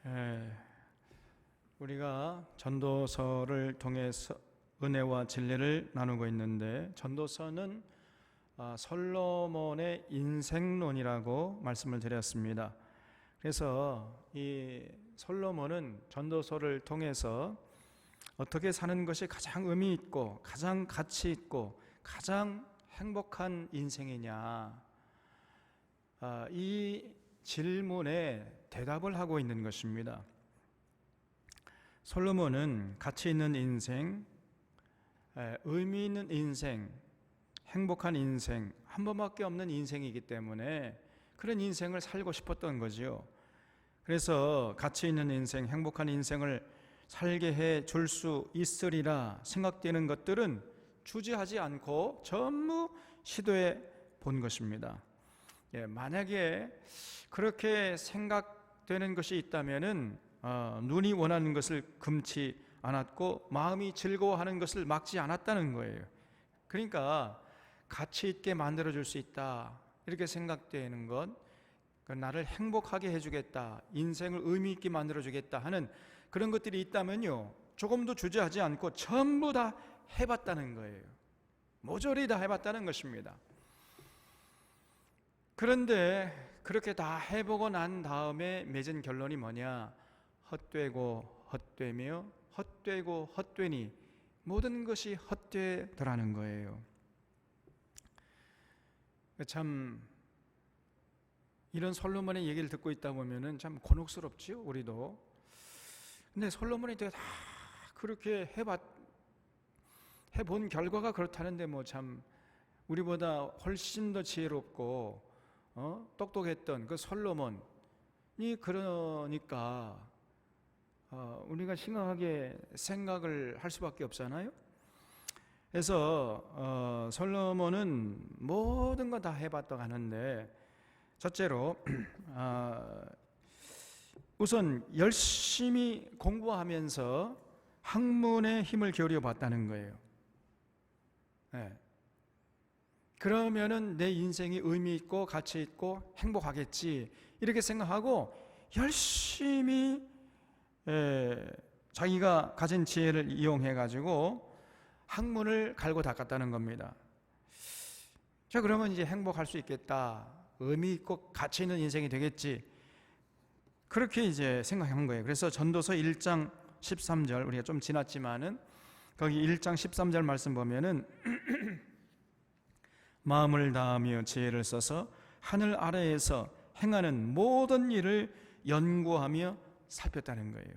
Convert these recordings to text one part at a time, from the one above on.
예, 우리가 전도서를 통해서 은혜와 진리를 나누고 있는데, 전도서는 솔로몬의 인생론이라고 말씀을 드렸습니다. 그래서 이 솔로몬은 전도서를 통해서 어떻게 사는 것이 가장 의미 있고 가장 가치 있고 가장 행복한 인생이냐, 이 질문에 대답을 하고 있는 것입니다. 솔로몬은 가치 있는 인생, 의미 있는 인생, 행복한 인생, 한 번밖에 없는 인생이기 때문에 그런 인생을 살고 싶었던 거지요. 그래서 가치 있는 인생, 행복한 인생을 살게 해 줄 수 있으리라 생각되는 것들은 주저하지 않고 전부 시도해 본 것입니다. 만약에 그렇게 생각되는 것이 있다면은 눈이 원하는 것을 금치 않았고 마음이 즐거워하는 것을 막지 않았다는 거예요. 그러니까 가치 있게 만들어줄 수 있다 이렇게 생각되는 것, 나를 행복하게 해주겠다, 인생을 의미 있게 만들어주겠다 하는 그런 것들이 있다면요, 조금도 주저하지 않고 전부 다 해봤다는 거예요. 모조리 다 해봤다는 것입니다. 그런데 그렇게 다 해보고 난 다음에 맺은 결론이 뭐냐? 헛되고 헛되며 헛되고 헛되니 모든 것이 헛되더라는 거예요. 참 이런 솔로몬의 얘기를 듣고 있다 보면은 참 곤혹스럽지요, 우리도. 근데 솔로몬이 다 그렇게 해본 결과가 그렇다는데 뭐 참 우리보다 훨씬 더 지혜롭고 똑똑했던 그 솔로몬이 그러니까 우리가 심각하게 생각을 할 수밖에 없잖아요. 그래서 솔로몬은 모든 거 다 해봤다고 하는데, 첫째로 우선 열심히 공부하면서 학문에 힘을 기울여 봤다는 거예요. 그러면은 내 인생이 의미 있고 가치 있고 행복하겠지 이렇게 생각하고 열심히 자기가 가진 지혜를 이용해 가지고 학문을 갈고 닦았다는 겁니다. 자, 그러면 이제 행복할 수 있겠다, 의미 있고 가치 있는 인생이 되겠지, 그렇게 이제 생각한 거예요. 그래서 전도서 1장 13절, 우리가 좀 지났지만은 거기 1장 13절 말씀 보면은 마음을 다하며 지혜를 써서 하늘 아래에서 행하는 모든 일을 연구하며 살폈다는 거예요.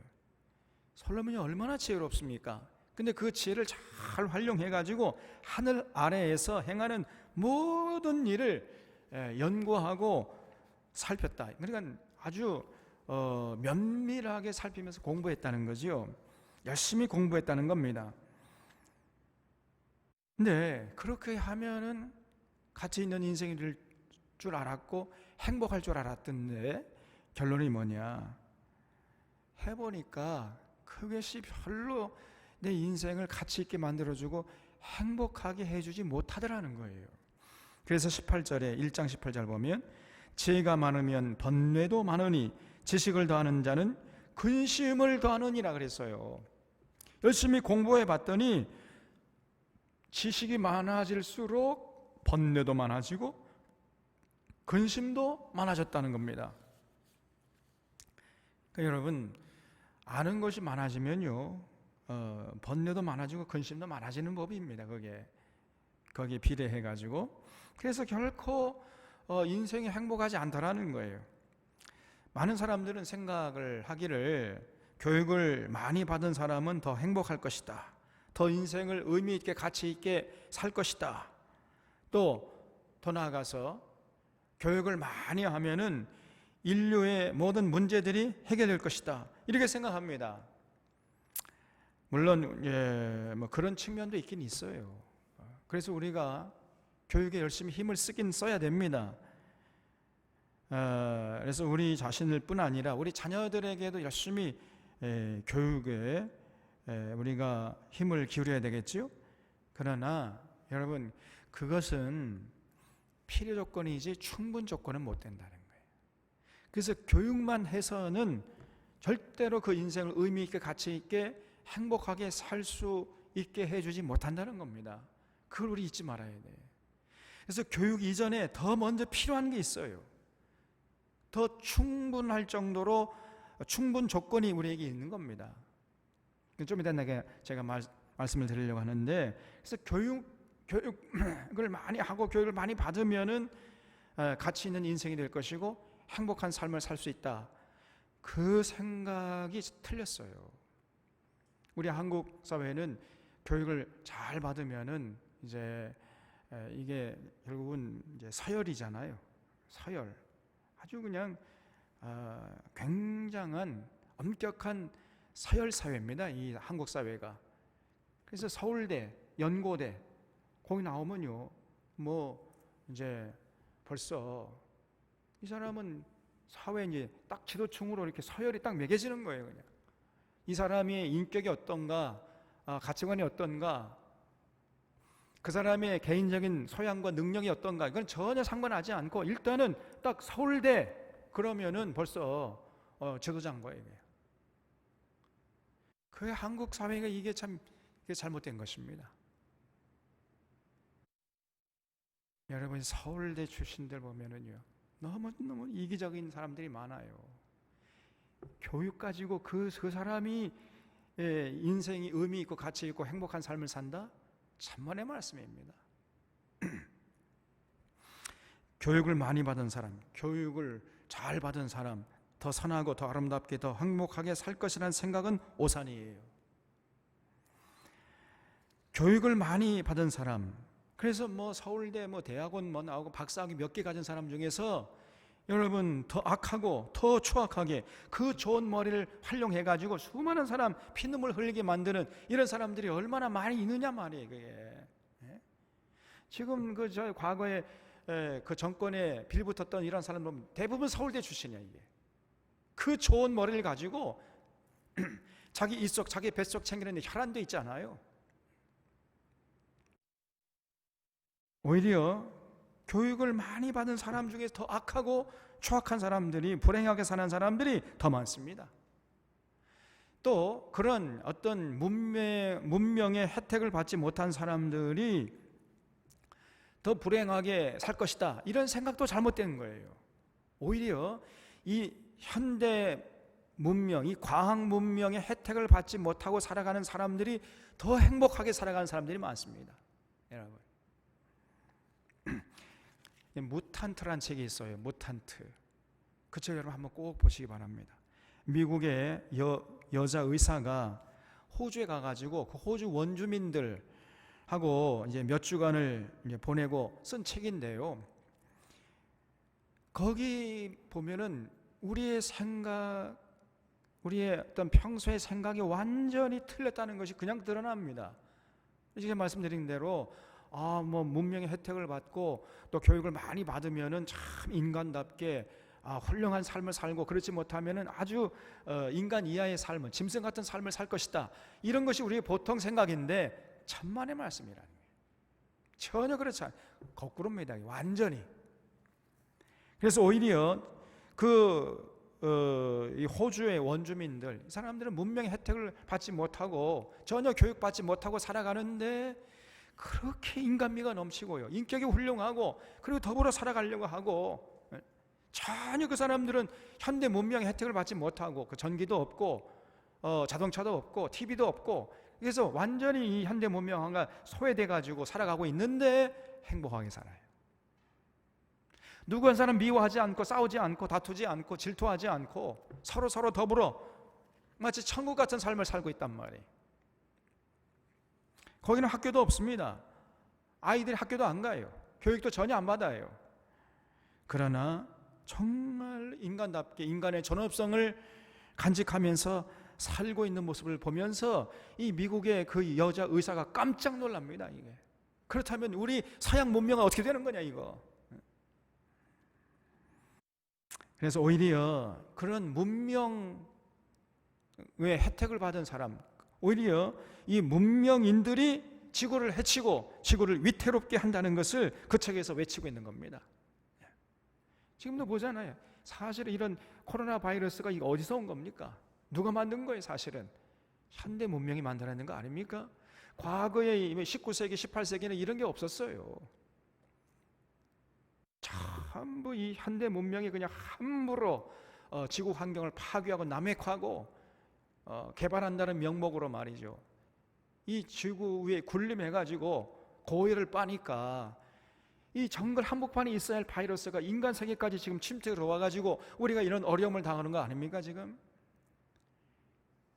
솔로몬이 얼마나 지혜롭습니까? 근데 그 지혜를 잘 활용해 가지고 하늘 아래에서 행하는 모든 일을 연구하고 살폈다. 그러니까 아주 면밀하게 살피면서 공부했다는 거지요. 열심히 공부했다는 겁니다. 근데 그렇게 하면은 가치 있는 인생이 될 줄 알았고 행복할 줄 알았던데 결론이 뭐냐? 해보니까 그것이 별로 내 인생을 가치 있게 만들어주고 행복하게 해주지 못하더라는 거예요. 그래서 18절에 1장 18절 보면 지혜가 많으면 번뇌도 많으니 지식을 더하는 자는 근심을 더하느니라 그랬어요. 열심히 공부해 봤더니 지식이 많아질수록 번뇌도 많아지고 근심도 많아졌다는 겁니다. 그러니까 여러분, 아는 것이 많아지면요, 번뇌도 많아지고 근심도 많아지는 법입니다. 거기에 비례해 가지고. 그래서 결코 인생이 행복하지 않더라는 거예요. 많은 사람들은 생각을 하기를 교육을 많이 받은 사람은 더 행복할 것이다, 더 인생을 의미 있게 가치 있게 살 것이다, 또 더 나아가서 교육을 많이 하면은 인류의 모든 문제들이 해결될 것이다 이렇게 생각합니다. 물론 뭐 그런 측면도 있긴 있어요. 그래서 우리가 교육에 열심히 힘을 쓰긴 써야 됩니다. 그래서 우리 자신을 뿐 아니라 우리 자녀들에게도 열심히 교육에 우리가 힘을 기울여야 되겠지요. 그러나 여러분, 그것은 필요 조건이지 충분 조건은 못 된다는 거예요. 그래서 교육만 해서는 절대로 그 인생을 의미 있게 가치 있게 행복하게 살 수 있게 해주지 못한다는 겁니다. 그걸 우리 잊지 말아야 돼. 그래서 교육 이전에 더 먼저 필요한 게 있어요. 더 충분할 정도로 충분 조건이 우리에게 있는 겁니다. 좀 이따 제가 말씀을 드리려고 하는데, 그래서 교육을 많이 하고 교육을 많이 받으면은 가치 있는 인생이 될 것이고 행복한 삶을 살 수 있다. 그 생각이 틀렸어요. 우리 한국 사회는 교육을 잘 받으면은 이제 이게 결국은 이제 서열이잖아요. 서열. 아주 그냥 굉장한 엄격한 서열 사회입니다. 이 한국 사회가. 그래서 서울대, 연고대 거기 나오면요, 뭐 이제 벌써 이 사람은 사회 이제 딱 지도층으로 이렇게 서열이 딱 매겨지는 거예요. 그냥 이 사람의 인격이 어떤가, 가치관이 어떤가, 그 사람의 개인적인 소양과 능력이 어떤가, 이건 전혀 상관하지 않고 일단은 딱 서울대 그러면은 벌써 지도자인 거예요. 그 한국 사회가 이게 참 잘못된 것입니다. 여러분, 서울대 출신들 보면은요, 너무 이기적인 사람들이 많아요. 교육 가지고 그 사람이 인생이 의미 있고 가치 있고 행복한 삶을 산다? 천만의 말씀입니다. 교육을 많이 받은 사람, 교육을 잘 받은 사람, 더 선하고 더 아름답게 더 행복하게 살 것이라는 생각은 오산이에요. 교육을 많이 받은 사람, 그래서 뭐 서울대 뭐 대학원 뭐 나오고 박사학위 몇 개 가진 사람 중에서 여러분 더 악하고 더 추악하게 그 좋은 머리를 활용해 가지고 수많은 사람 피눈물 흘리게 만드는 이런 사람들이 얼마나 많이 있느냐 말이에요. 그게 지금 저 과거에 그 정권에 빌붙었던 이런 사람들은 대부분 서울대 출신이야. 이게 그 좋은 머리를 가지고 자기 입속 자기 뱃속 챙기는 혈안돼 있잖아요. 오히려 교육을 많이 받은 사람 중에 더 악하고 추악한 사람들이, 불행하게 사는 사람들이 더 많습니다. 또 그런 어떤 문명의 혜택을 받지 못한 사람들이 더 불행하게 살 것이다, 이런 생각도 잘못된 거예요. 오히려 이 현대 문명, 이 과학 문명의 혜택을 받지 못하고 살아가는 사람들이 더 행복하게 살아가는 사람들이 많습니다. 여러분, 무탄트란 책이 있어요. 무탄트. 그 책 여러분 한번 꼭 보시기 바랍니다. 미국의 여자 의사가 호주에 가가지고 그 호주 원주민들하고 이제 몇 주간을 이제 보내고 쓴 책인데요. 거기 보면은 우리의 생각, 우리의 어떤 평소의 생각이 완전히 틀렸다는 것이 그냥 드러납니다. 지금 말씀드린 대로 뭐 문명의 혜택을 받고 또 교육을 많이 받으면은 참 인간답게 훌륭한 삶을 살고, 그렇지 못하면은 아주 인간 이하의 삶을, 짐승 같은 삶을 살 것이다, 이런 것이 우리의 보통 생각인데 천만의 말씀이라는 거예요. 전혀 그렇지 않아요. 거꾸로입니다. 완전히. 그래서 오히려 이 호주의 원주민들, 이 사람들은 문명의 혜택을 받지 못하고 전혀 교육받지 못하고 살아가는데 그렇게 인간미가 넘치고요, 인격이 훌륭하고, 그리고 더불어 살아가려고 하고, 전혀 그 사람들은 현대 문명의 혜택을 받지 못하고, 그 전기도 없고 자동차도 없고 TV도 없고, 그래서 완전히 이 현대 문명과 소외돼 가지고 살아가고 있는데 행복하게 살아요. 누구 한 사람 미워하지 않고, 싸우지 않고, 다투지 않고, 질투하지 않고, 서로 더불어 마치 천국 같은 삶을 살고 있단 말이에요. 거기는 학교도 없습니다. 아이들이 학교도 안 가요. 교육도 전혀 안 받아요. 그러나 정말 인간답게 인간의 존엄성을 간직하면서 살고 있는 모습을 보면서 이 미국의 그 여자 의사가 깜짝 놀랍니다. 이게 그렇다면 우리 서양 문명은 어떻게 되는 거냐 이거. 그래서 오히려 그런 문명의 혜택을 받은 사람, 오히려 이 문명인들이 지구를 해치고 지구를 위태롭게 한다는 것을 그 책에서 외치고 있는 겁니다. 지금도 보잖아요. 사실 이런 코로나 바이러스가 이거 어디서 온 겁니까? 누가 만든 거예요? 사실은 현대 문명이 만들어낸 거 아닙니까? 과거에 19세기, 18세기는 이런 게 없었어요. 전부 이 현대 문명이 그냥 함부로 지구 환경을 파괴하고 남획하고 개발한다는 명목으로 말이죠. 이 지구 위에 군림해가지고 고열을 빠니까 이 정글 한복판에 있어야 할 바이러스가 인간 세계까지 지금 침투해 들어와가지고 우리가 이런 어려움을 당하는 거 아닙니까 지금?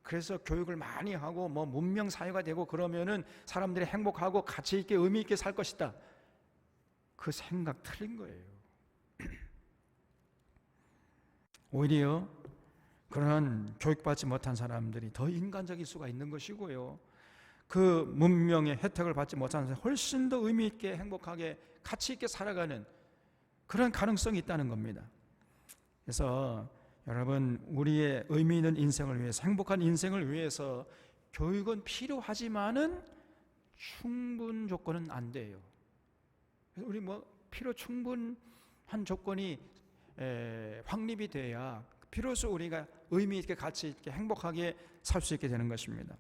그래서 교육을 많이 하고 뭐 문명 사회가 되고 그러면은 사람들이 행복하고 가치 있게 의미 있게 살 것이다. 그 생각 틀린 거예요. 오히려 그런 교육받지 못한 사람들이 더 인간적일 수가 있는 것이고요. 그 문명의 혜택을 받지 못한 사람이 훨씬 더 의미 있게 행복하게 가치 있게 살아가는 그런 가능성이 있다는 겁니다. 그래서 여러분, 우리의 의미 있는 인생을 위해서, 행복한 인생을 위해서 교육은 필요하지만은 충분 조건은 안 돼요. 우리 필요 충분한 조건이 확립이 돼야 비로소 우리가 의미 있게 가치 있게 행복하게 살 수 있게 되는 것입니다.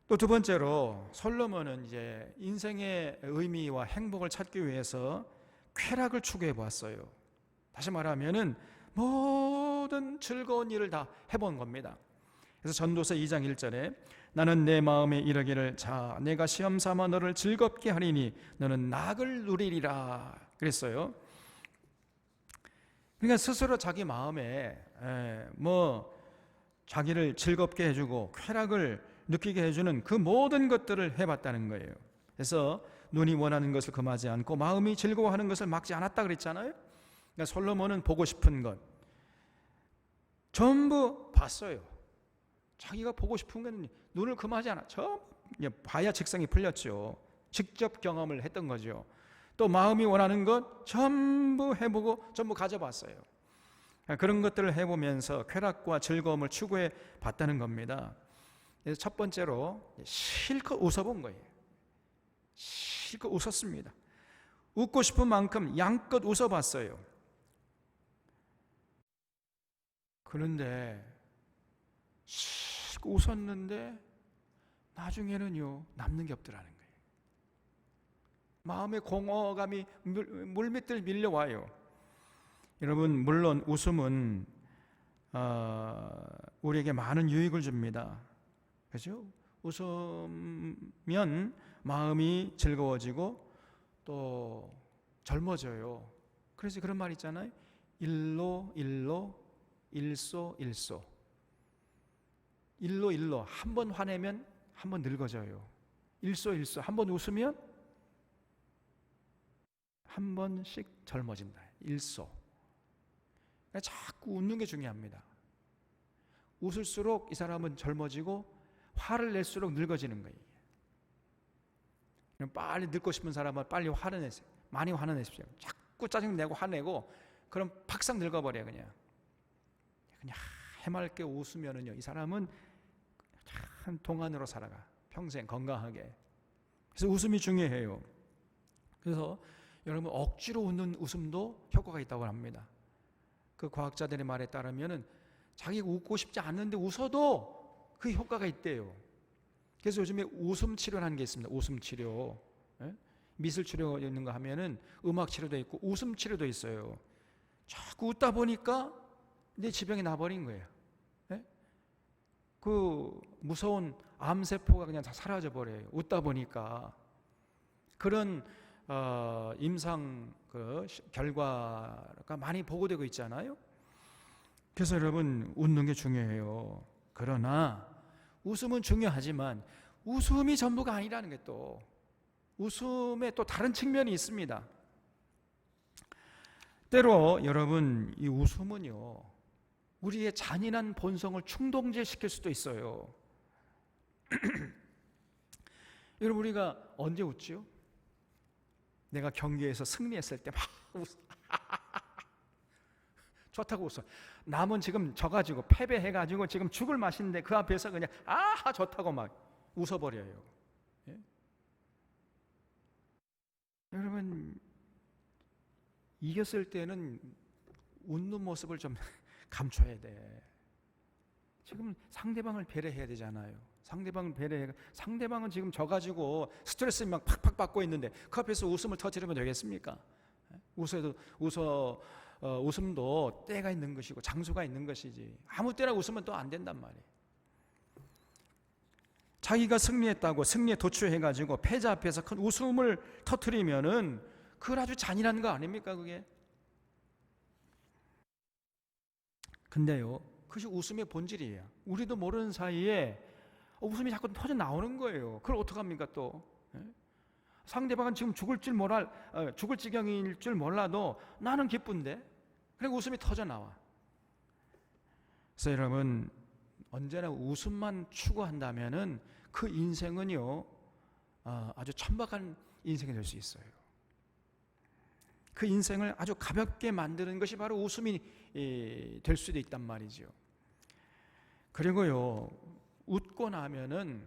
또 두 번째로 솔로몬은 이제 인생의 의미와 행복을 찾기 위해서 쾌락을 추구해 보았어요. 다시 말하면은 모든 즐거운 일을 다 해본 겁니다. 그래서 전도서 2장 1절에 나는 내 마음에 이르기를 자 내가 시험 삼아 너를 즐겁게 하리니 너는 낙을 누리리라 그랬어요. 그러니까 스스로 자기 마음에 자기를 즐겁게 해주고 쾌락을 느끼게 해주는 그 모든 것들을 해봤다는 거예요. 그래서 눈이 원하는 것을 금하지 않고 마음이 즐거워하는 것을 막지 않았다 그랬잖아요. 그러니까 솔로몬은 보고 싶은 것 전부 봤어요. 자기가 보고 싶은 건 눈을 금하지 않아. 봐야 직성이 풀렸죠. 직접 경험을 했던 거죠. 또 마음이 원하는 것 전부 해보고 전부 가져봤어요. 그런 것들을 해보면서 쾌락과 즐거움을 추구해 봤다는 겁니다. 그래서 첫 번째로 실컷 웃어본 거예요. 실컷 웃었습니다. 웃고 싶은 만큼 양껏 웃어봤어요. 그런데 실컷 웃었는데 나중에는요 남는 게 없더라는 거예요. 마음의 공허감이 물밑을 밀려와요. 여러분, 물론 웃음은 우리에게 많은 유익을 줍니다. 그렇죠? 웃으면 마음이 즐거워지고 또 젊어져요. 그래서 그런 말 있잖아요. 일로 일소 일로 한 번 화내면 한 번 늙어져요. 일소 한 번 웃으면 한 번씩 젊어진다. 일소. 그러니까 자꾸 웃는 게 중요합니다. 웃을수록 이 사람은 젊어지고 화를 낼수록 늙어지는 거예요. 빨리 늙고 싶은 사람은 빨리 화를 내세요. 많이 화를 내십시오. 자꾸 짜증내고 화내고 그럼 팍싹 늙어버려요. 그냥 해맑게 웃으면은요 이 사람은 참 동안으로 살아가. 평생 건강하게. 그래서 웃음이 중요해요. 그래서 여러분 억지로 웃는 웃음도 효과가 있다고 합니다. 그 과학자들의 말에 따르면은 자기가 웃고 싶지 않는데 웃어도 그 효과가 있대요. 그래서 요즘에 웃음 치료라는 게 있습니다. 웃음 치료. 미술 치료 있는 거 하면은 음악 치료도 있고 웃음 치료도 있어요. 자꾸 웃다 보니까 내 지병이 나버린 거예요. 그 무서운 암세포가 그냥 다 사라져 버려요. 웃다 보니까. 그런 임상 결과가 많이 보고되고 있잖아요. 그래서 여러분 웃는 게 중요해요. 그러나 웃음은 중요하지만 웃음이 전부가 아니라는 게 또 웃음의 또 다른 측면이 있습니다. 때로 여러분 이 웃음은요 우리의 잔인한 본성을 충동질시킬 수도 있어요. 여러분 우리가 언제 웃지요? 내가 경기에서 승리했을 때 막 좋다고 웃어. 남은 지금 져가지고 패배해가지고 지금 죽을 맛인데 그 앞에서 그냥 좋다고 막 웃어버려요. 예? 여러분 이겼을 때는 웃는 모습을 좀 감춰야 돼. 지금 상대방을 배려해야 되잖아요. 상대방은 지금 져가지고 스트레스 막 팍팍 받고 있는데 그 앞에서 웃음을 터뜨리면 되겠습니까? 웃음도 때가 있는 것이고 장소가 있는 것이지 아무 때나 웃으면 또 안 된단 말이에요. 자기가 승리했다고 승리에 도취해가지고 패자 앞에서 큰 웃음을 터뜨리면은 그건 아주 잔인한 거 아닙니까 그게? 근데요, 그것이 웃음의 본질이에요. 우리도 모르는 사이에 웃음이 자꾸 터져 나오는 거예요. 그걸 어떡합니까 또? 상대방은 지금 죽을 지경일 줄 몰라도 나는 기쁜데, 그리고 웃음이 터져 나와. 그래서 여러분, 언제나 웃음만 추구한다면은 그 인생은요, 아주 천박한 인생이 될 수 있어요. 그 인생을 아주 가볍게 만드는 것이 바로 웃음이 될 수도 있단 말이죠. 그리고요, 웃고 나면은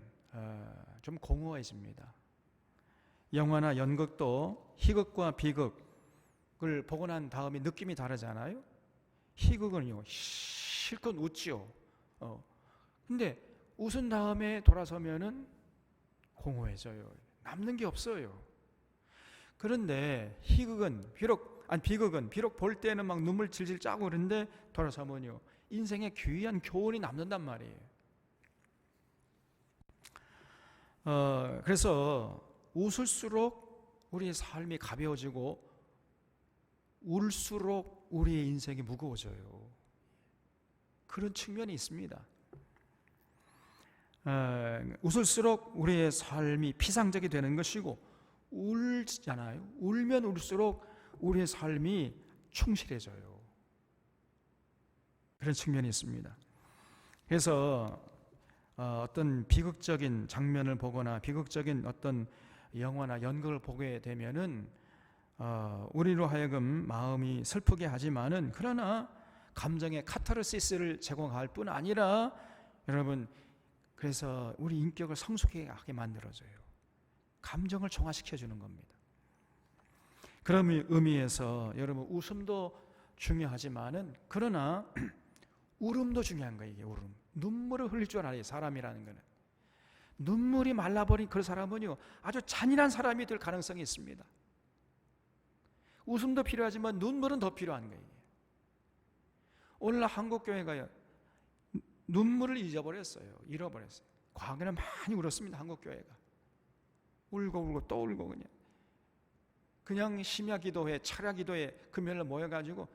좀 공허해집니다. 영화나 연극도 희극과 비극을 보고 난 다음에 느낌이 다르잖아요. 희극은요, 실컷 웃죠. 근데 웃은 다음에 돌아서면은 공허해져요. 남는 게 없어요. 그런데 비극은 비록 볼 때는 막 눈물 질질 짜고 그런데 돌아서면요, 인생에 귀한 교훈이 남는단 말이에요. 그래서 웃을수록 우리의 삶이 가벼워지고 울수록 우리의 인생이 무거워져요. 그런 측면이 있습니다. 웃을수록 우리의 삶이 피상적이 되는 것이고, 울잖아요. 울면 울수록 우리의 삶이 충실해져요. 그런 측면이 있습니다. 그래서 어떤 비극적인 장면을 보거나 비극적인 어떤 영화나 연극을 보게 되면은 우리로 하여금 마음이 슬프게 하지만은, 그러나 감정의 카타르시스를 제공할 뿐 아니라 여러분, 그래서 우리 인격을 성숙하게 만들어줘요. 감정을 정화시켜 주는 겁니다. 그런 의미에서 여러분, 웃음도 중요하지만은 그러나 울음도 중요한 거예요. 이게 울음. 눈물을 흘릴 줄 알아요. 사람이라는 거는. 눈물이 말라버린 그 사람은요, 아주 잔인한 사람이 될 가능성이 있습니다. 웃음도 필요하지만 눈물은 더 필요한 거예요. 오늘날 한국교회가요, 눈물을 잃어버렸어요. 과거에는 많이 울었습니다. 한국교회가. 울고 또 울고 그냥 심야 기도회, 철야 기도회 금요일날 모여가지고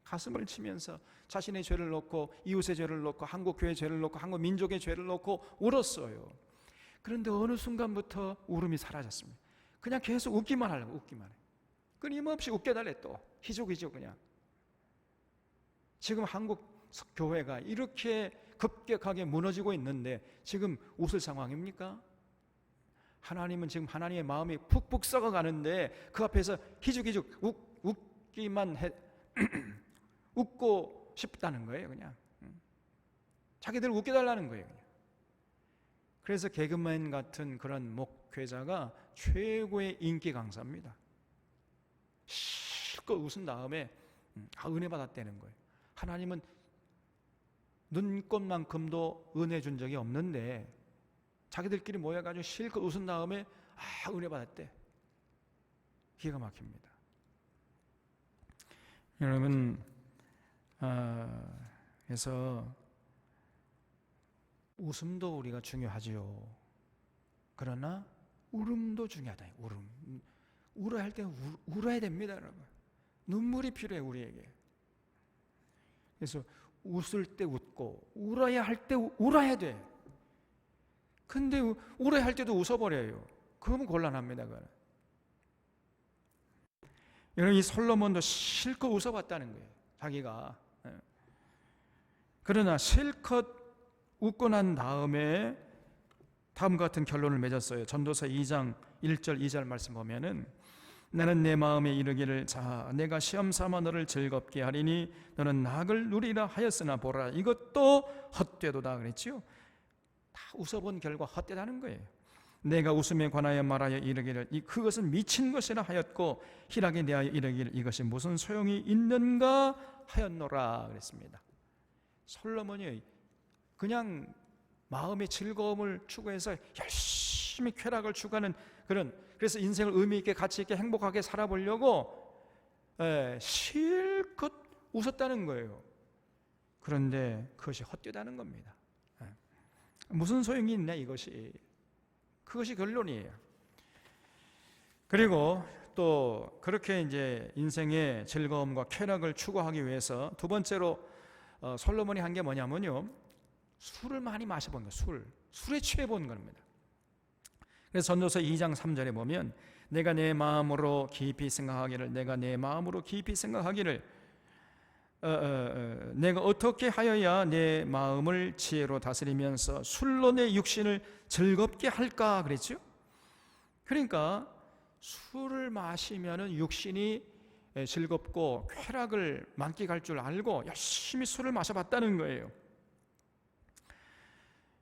가슴을 치면서 자신의 죄를 놓고, 이웃의 죄를 놓고, 한국교회의 죄를 놓고, 한국민족의 죄를 놓고 울었어요. 그런데 어느 순간부터 울음이 사라졌습니다. 그냥 계속 웃기만 하려고, 웃기만 해. 끊임없이 웃게 달래. 또 희죽희죽 그냥. 지금 한국 교회가 이렇게 급격하게 무너지고 있는데 지금 웃을 상황입니까? 하나님은 지금 하나님의 마음이 푹푹 썩어가는데 그 앞에서 희죽희죽 웃기만 해 웃고 싶다는 거예요. 그냥 자기들 웃겨달라는 거예요. 그냥. 그래서 개그맨 같은 그런 목회자가 최고의 인기 강사입니다. 실컷 웃은 다음에 은혜 받았다는 거예요. 하나님은 눈꽃만큼도 은혜 준 적이 없는데 자기들끼리 모여가지고 실컷 웃은 다음에 은혜 받았대. 기가 막힙니다. 여러분, 그래서 웃음도 우리가 중요하지요. 그러나 울음도 중요하다. 울어야 할 때 울어야 됩니다, 여러분. 눈물이 필요해 우리에게. 그래서 웃을 때 웃고 울어야 할 때 울어야 돼. 근데 울어야 할 때도 웃어버려요. 그러면 곤란합니다. 그거는. 여러분, 이 솔로몬도 실컷 웃어봤다는 거예요. 자기가. 그러나 실컷 웃고 난 다음에 다음과 같은 결론을 맺었어요. 전도서 2장 1절 2절 말씀 보면은, 나는 내 마음에 이르기를, 자, 내가 시험 삼아 너를 즐겁게 하리니 너는 낙을 누리라 하였으나 보라, 이것도 헛되도다 그랬지요. 다 웃어본 결과 헛되다는 거예요. 내가 웃음에 관하여 말하여 이르기를 그것은 미친 것이라 하였고, 희락에 대하여 이르기를 이것이 무슨 소용이 있는가 하였노라 그랬습니다. 솔로몬이 그냥 마음의 즐거움을 추구해서 열심히 쾌락을 추구하는 그래서 인생을 의미 있게 가치 있게 행복하게 살아보려고 실컷 웃었다는 거예요. 그런데 그것이 헛되다는 겁니다. 무슨 소용이 있냐 이것이. 그것이 결론이에요. 그리고 또 그렇게 이제 인생의 즐거움과 쾌락을 추구하기 위해서 두 번째로 솔로몬이 한 게 뭐냐면요, 술을 많이 마셔본 거예요. 술에 취해본 겁니다. 그래서 전도서 2장 3절에 보면 내가 내 마음으로 깊이 생각하기를 내가 어떻게 하여야 내 마음을 지혜로 다스리면서 술로 내 육신을 즐겁게 할까 그랬죠. 그러니까 술을 마시면은 육신이 즐겁고 쾌락을 만끽할 줄 알고 열심히 술을 마셔봤다는 거예요.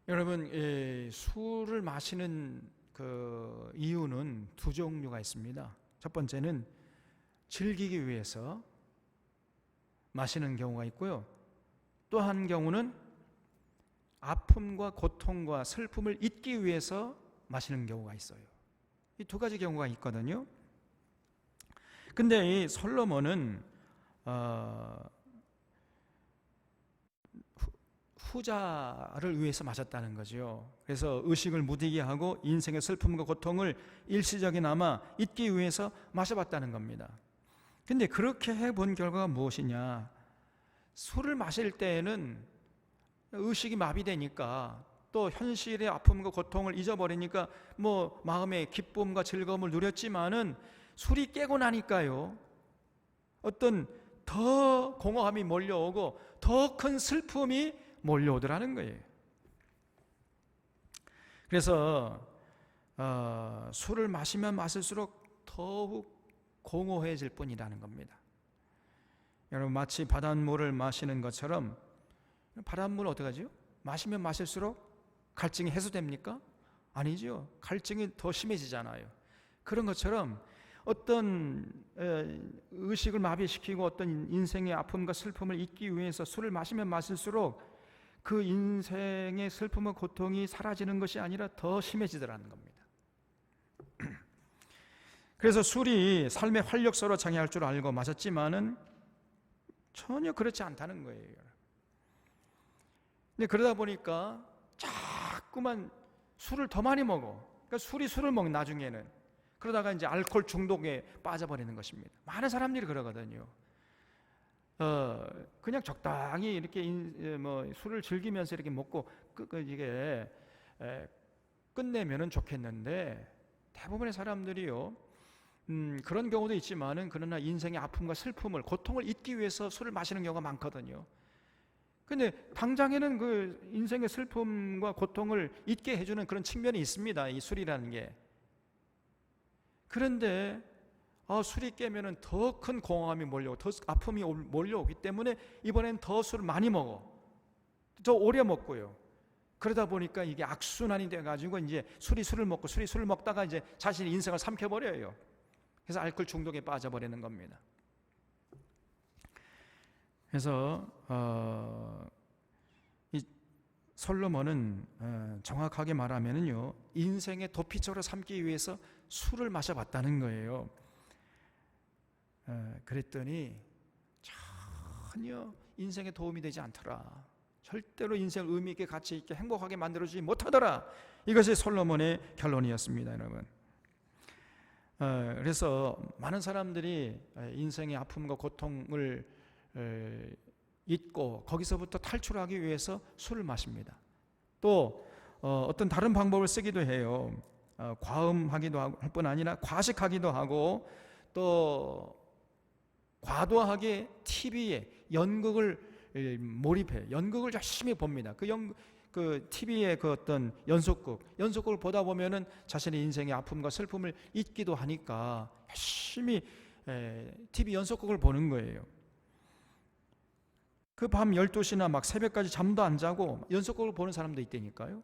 여러분, 술을 마시는 그 이유는 두 종류가 있습니다. 첫 번째는 즐기기 위해서 마시는 경우가 있고요. 또 한 경우는 아픔과 고통과 슬픔을 잊기 위해서 마시는 경우가 있어요. 이 두 가지 경우가 있거든요. 근데 이 솔로몬은 후자를 위해서 마셨다는 거죠. 그래서 의식을 무디게 하고 인생의 슬픔과 고통을 일시적이나마 잊기 위해서 마셔봤다는 겁니다. 근데 그렇게 해본 결과가 무엇이냐? 술을 마실 때에는 의식이 마비되니까, 또 현실의 아픔과 고통을 잊어버리니까 뭐 마음의 기쁨과 즐거움을 누렸지만은 술이 깨고 나니까요, 어떤 더 공허함이 몰려오고 더 큰 슬픔이 몰려오더라는 거예요. 그래서 술을 마시면 마실수록 더욱 공허해질 뿐이라는 겁니다. 여러분, 마치 바닷물을 마시는 것처럼, 바닷물 어떻게 하죠? 마시면 마실수록 갈증이 해소됩니까? 아니죠. 갈증이 더 심해지잖아요. 그런 것처럼 어떤 의식을 마비시키고 어떤 인생의 아픔과 슬픔을 잊기 위해서 술을 마시면 마실수록 그 인생의 슬픔과 고통이 사라지는 것이 아니라 더 심해지더라는 겁니다. 그래서 술이 삶의 활력소로 작용할 줄 알고 마셨지만은 전혀 그렇지 않다는 거예요. 근데 그러다 보니까 자꾸만 술을 더 많이 먹어. 그러니까 술을 먹는 나중에는. 그러다가 이제 알코올 중독에 빠져버리는 것입니다. 많은 사람들이 그러거든요. 그냥 적당히 이렇게 술을 즐기면서 이렇게 먹고 이게 끝내면은 좋겠는데, 대부분의 사람들이요, 그런 경우도 있지만은 그러나 인생의 아픔과 슬픔을, 고통을 잊기 위해서 술을 마시는 경우가 많거든요. 근데 당장에는 그 인생의 슬픔과 고통을 잊게 해주는 그런 측면이 있습니다, 이 술이라는 게. 그런데 술이 깨면은 더 큰 공허함이 몰려오고 더 아픔이 몰려오기 때문에 이번엔 더 술을 많이 먹어, 더 오래 먹고요. 그러다 보니까 이게 악순환이 돼가지고 이제 술을 먹다가 이제 자신의 인생을 삼켜버려요. 그래서 알코올 중독에 빠져버리는 겁니다. 그래서 이 솔로몬은 정확하게 말하면은요, 인생의 도피처로 삼기 위해서 술을 마셔봤다는 거예요. 그랬더니 전혀 인생에 도움이 되지 않더라. 절대로 인생을 의미 있게 가치 있게 행복하게 만들어주지 못하더라. 이것이 솔로몬의 결론이었습니다, 여러분. 그래서 많은 사람들이 인생의 아픔과 고통을 잊고 거기서부터 탈출하기 위해서 술을 마십니다. 또 어떤 다른 방법을 쓰기도 해요. 과음하기도 할 뿐 아니라 과식하기도 하고, 또 과도하게 TV에 연극을 몰입해 연극을 열심히 봅니다. 그 TV의 그 어떤 연속극을 보다 보면은 자신의 인생의 아픔과 슬픔을 잊기도 하니까 열심히 TV 연속극을 보는 거예요. 그 밤 12시나 막 새벽까지 잠도 안 자고 연속극을 보는 사람도 있다니까요.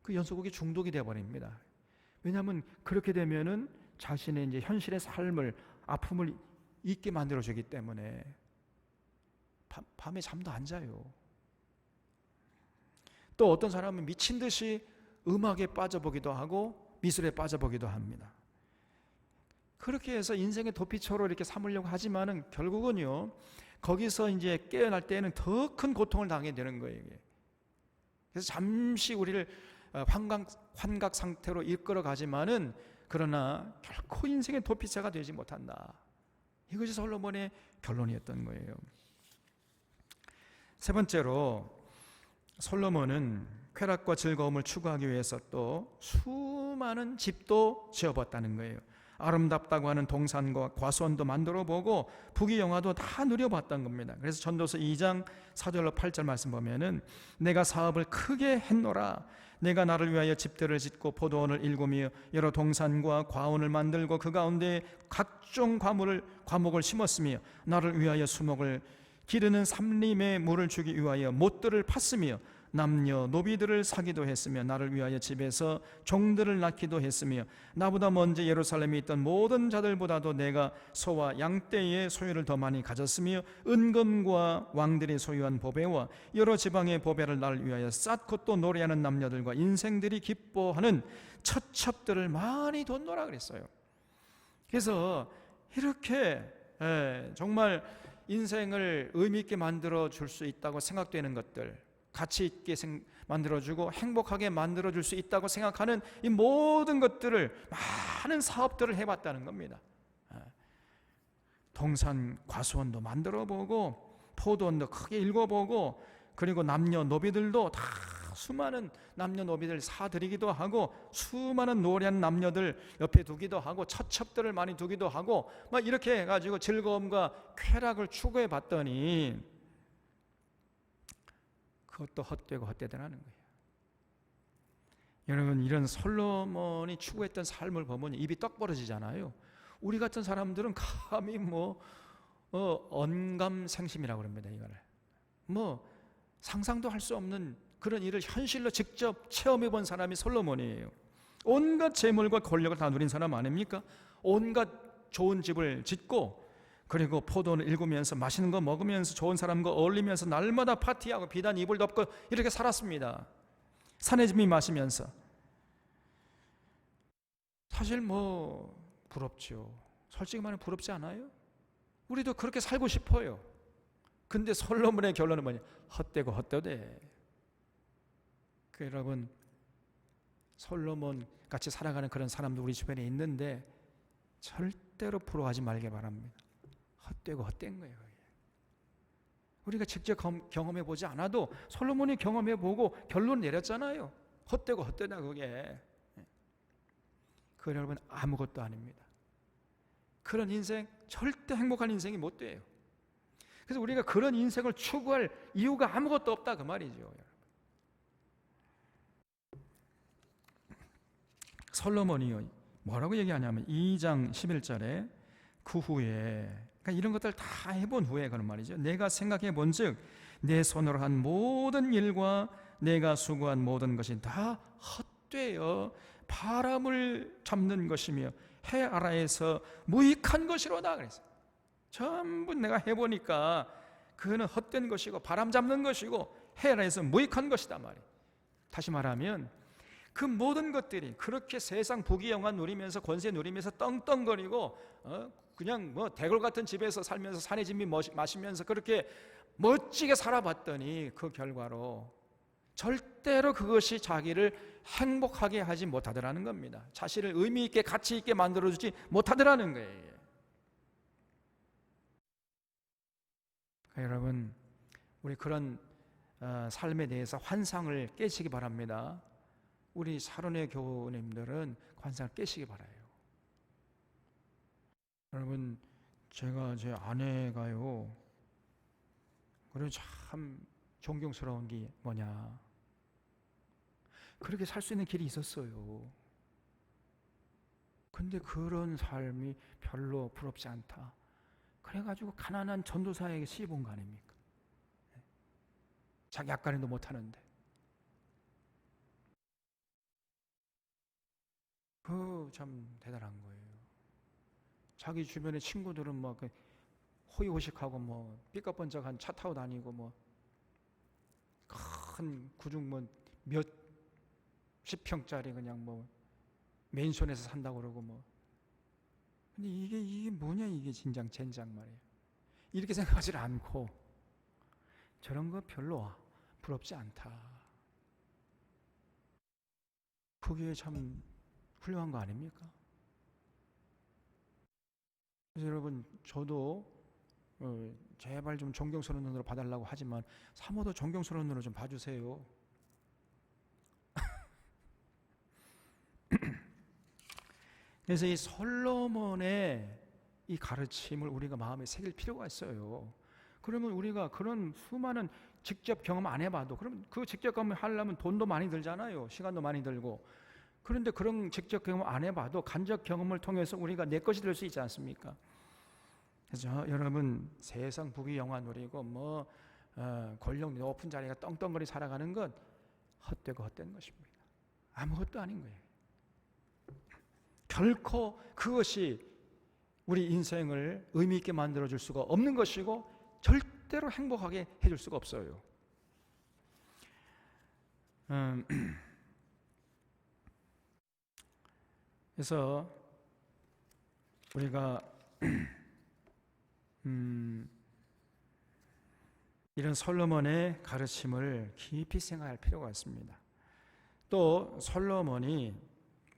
그 연속극이 중독이 되어 버립니다. 왜냐하면 그렇게 되면은 자신의 이제 현실의 삶을, 아픔을 잊게 만들어주기 때문에. 밤에 잠도 안 자요. 또 어떤 사람은 미친 듯이 음악에 빠져보기도 하고 미술에 빠져보기도 합니다. 그렇게 해서 인생의 도피처로 이렇게 삼으려고 하지만은 결국은요, 거기서 이제 깨어날 때에는 더 큰 고통을 당하게 되는 거예요. 그래서 잠시 우리를 환각 상태로 이끌어 가지만은 그러나 결코 인생의 도피처가 되지 못한다. 이것이 솔로몬의 결론이었던 거예요. 세 번째로 솔로몬은 쾌락과 즐거움을 추구하기 위해서 또 수많은 집도 지어봤다는 거예요. 아름답다고 하는 동산과 과수원도 만들어 보고 부귀영화도 다 누려봤던 겁니다. 그래서 전도서 2장 4절로 8절 말씀 보면은 내가 사업을 크게 했노라. 내가 나를 위하여 집들을 짓고 포도원을 일구며 여러 동산과 과원을 만들고 그 가운데 각종 과목을 심었으며 나를 위하여 수목을 기르는 삼림의 물을 주기 위하여 못들을 팠으며 남녀 노비들을 사기도 했으며 나를 위하여 집에서 종들을 낳기도 했으며 나보다 먼저 예루살렘에 있던 모든 자들보다도 내가 소와 양떼의 소유를 더 많이 가졌으며 은금과 왕들이 소유한 보배와 여러 지방의 보배를 나를 위하여 쌓고 또 노래하는 남녀들과 인생들이 기뻐하는 처첩들을 많이 뒀노라 그랬어요. 그래서 이렇게 정말 인생을 의미 있게 만들어 줄 수 있다고 생각되는 것들, 가치 있게 만들어주고 행복하게 만들어줄 수 있다고 생각하는 이 모든 것들을, 많은 사업들을 해봤다는 겁니다. 동산 과수원도 만들어보고 포도원도 크게 읽어보고, 그리고 남녀 노비들도 다 수많은 남녀 노비들 사들이기도 하고 수많은 노래한 남녀들 옆에 두기도 하고 처첩들을 많이 두기도 하고 막 이렇게 해가지고 즐거움과 쾌락을 추구해 봤더니 그것도 헛되고 헛되더라는 거예요. 여러분, 이런 솔로몬이 추구했던 삶을 보면 입이 떡 벌어지잖아요. 우리 같은 사람들은 감히 언감생심이라고 그럽니다. 이거를 상상도 할 수 없는 그런 일을 현실로 직접 체험해 본 사람이 솔로몬이에요. 온갖 재물과 권력을 다 누린 사람 아닙니까? 온갖 좋은 집을 짓고, 그리고 포도를 일구면서 맛있는 거 먹으면서 좋은 사람과 어울리면서 날마다 파티하고 비단 이불 덮고 이렇게 살았습니다. 사내짐이 마시면서. 사실 부럽죠. 솔직히 말하면 부럽지 않아요? 우리도 그렇게 살고 싶어요. 근데 솔로몬의 결론은 뭐냐? 헛되고 헛되되. 여러분, 솔로몬 같이 살아가는 그런 사람도 우리 주변에 있는데 절대로 부러워하지 말게 바랍니다. 헛되고 헛된 거예요. 우리가 직접 경험해 보지 않아도 솔로몬이 경험해 보고 결론 내렸잖아요. 헛되고 헛되다 그게. 그 여러분, 아무것도 아닙니다. 그런 인생, 절대 행복한 인생이 못 돼요. 그래서 우리가 그런 인생을 추구할 이유가 아무것도 없다 그 말이죠. 솔로몬이요, 뭐라고 얘기하냐면 2장 11절에 그 후에, 그러니까 이런 것들 다 해본 후에 그런 말이죠. 내가 생각해 본즉 내 손으로 한 모든 일과 내가 수고한 모든 것이 다 헛되어 바람을 잡는 것이며 해 아래에서 무익한 것이로다 그랬어요. 전부 내가 해보니까 그거는 헛된 것이고 바람 잡는 것이고 해 아래에서 무익한 것이다 말이에요. 다시 말하면 그 모든 것들이 그렇게 세상 부귀영화 누리면서 권세 누리면서 떵떵거리고 그냥 대골 같은 집에서 살면서 사내짐이 마시면서 그렇게 멋지게 살아봤더니 그 결과로 절대로 그것이 자기를 행복하게 하지 못하더라는 겁니다. 자신을 의미 있게 가치 있게 만들어주지 못하더라는 거예요. 여러분, 우리 그런 삶에 대해서 환상을 깨시기 바랍니다. 우리 사론의 교우님들은 환상을 깨시기 바라요. 여러분, 제가 제 아내가요, 그리고 참 존경스러운 게 뭐냐, 그렇게 살 수 있는 길이 있었어요. 근데 그런 삶이 별로 부럽지 않다. 그래가지고 가난한 전도사에게 시집 온 거 아닙니까? 자기 앞가림도 못하는데. 참 대단한 거예요. 자기 주변의 친구들은 호의호식하고 뭐 삐까번쩍한 차 타고 다니고 뭐 큰 구중 뭐 몇십 평짜리 그냥 뭐 맨션에서 산다고 그러고 뭐. 근데 이게 뭐냐, 이게 진장 젠장 말이에요. 이렇게 생각하지 않고 저런 거 별로 부럽지 않다. 그게 참 훌륭한 거 아닙니까? 그래서 여러분, 저도 제발 좀 존경스러운 눈으로 봐달라고 하지만 사모도 존경스러운 눈으로 좀 봐주세요. 그래서 이 솔로몬의 이 가르침을 우리가 마음에 새길 필요가 있어요. 그러면 우리가 그런 수많은 직접 경험 안 해봐도, 그러면 그 직접 경험 하려면 돈도 많이 들잖아요. 시간도 많이 들고. 그런데 그런 직접 경험 안 해봐도 간접 경험을 통해서 우리가 내 것이 될 수 있지 않습니까? 그래서 여러분, 세상 부귀 영화 누리고 뭐 권력 높은 자리가 떵떵거리 살아가는 것 헛되고 헛된 것입니다. 아무것도 아닌 거예요. 결코 그것이 우리 인생을 의미 있게 만들어줄 수가 없는 것이고 절대로 행복하게 해줄 수가 없어요. 그래서 우리가 이런 솔로몬의 가르침을 깊이 생각할 필요가 있습니다. 또 솔로몬이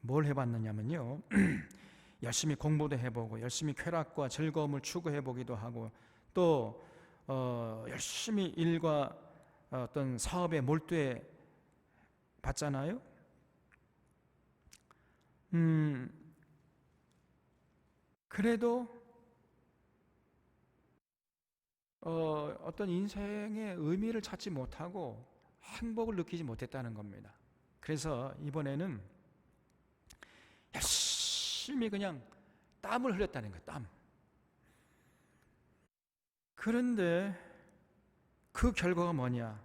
뭘 해봤느냐면요, 열심히 공부도 해보고 열심히 쾌락과 즐거움을 추구해보기도 하고 또 열심히 일과 어떤 사업에 몰두해 봤잖아요. 그래도 어떤 인생의 의미를 찾지 못하고 행복을 느끼지 못했다는 겁니다. 그래서 이번에는 열심히 그냥 땀을 흘렸다는 거예요. 땀. 그런데 그 결과가 뭐냐?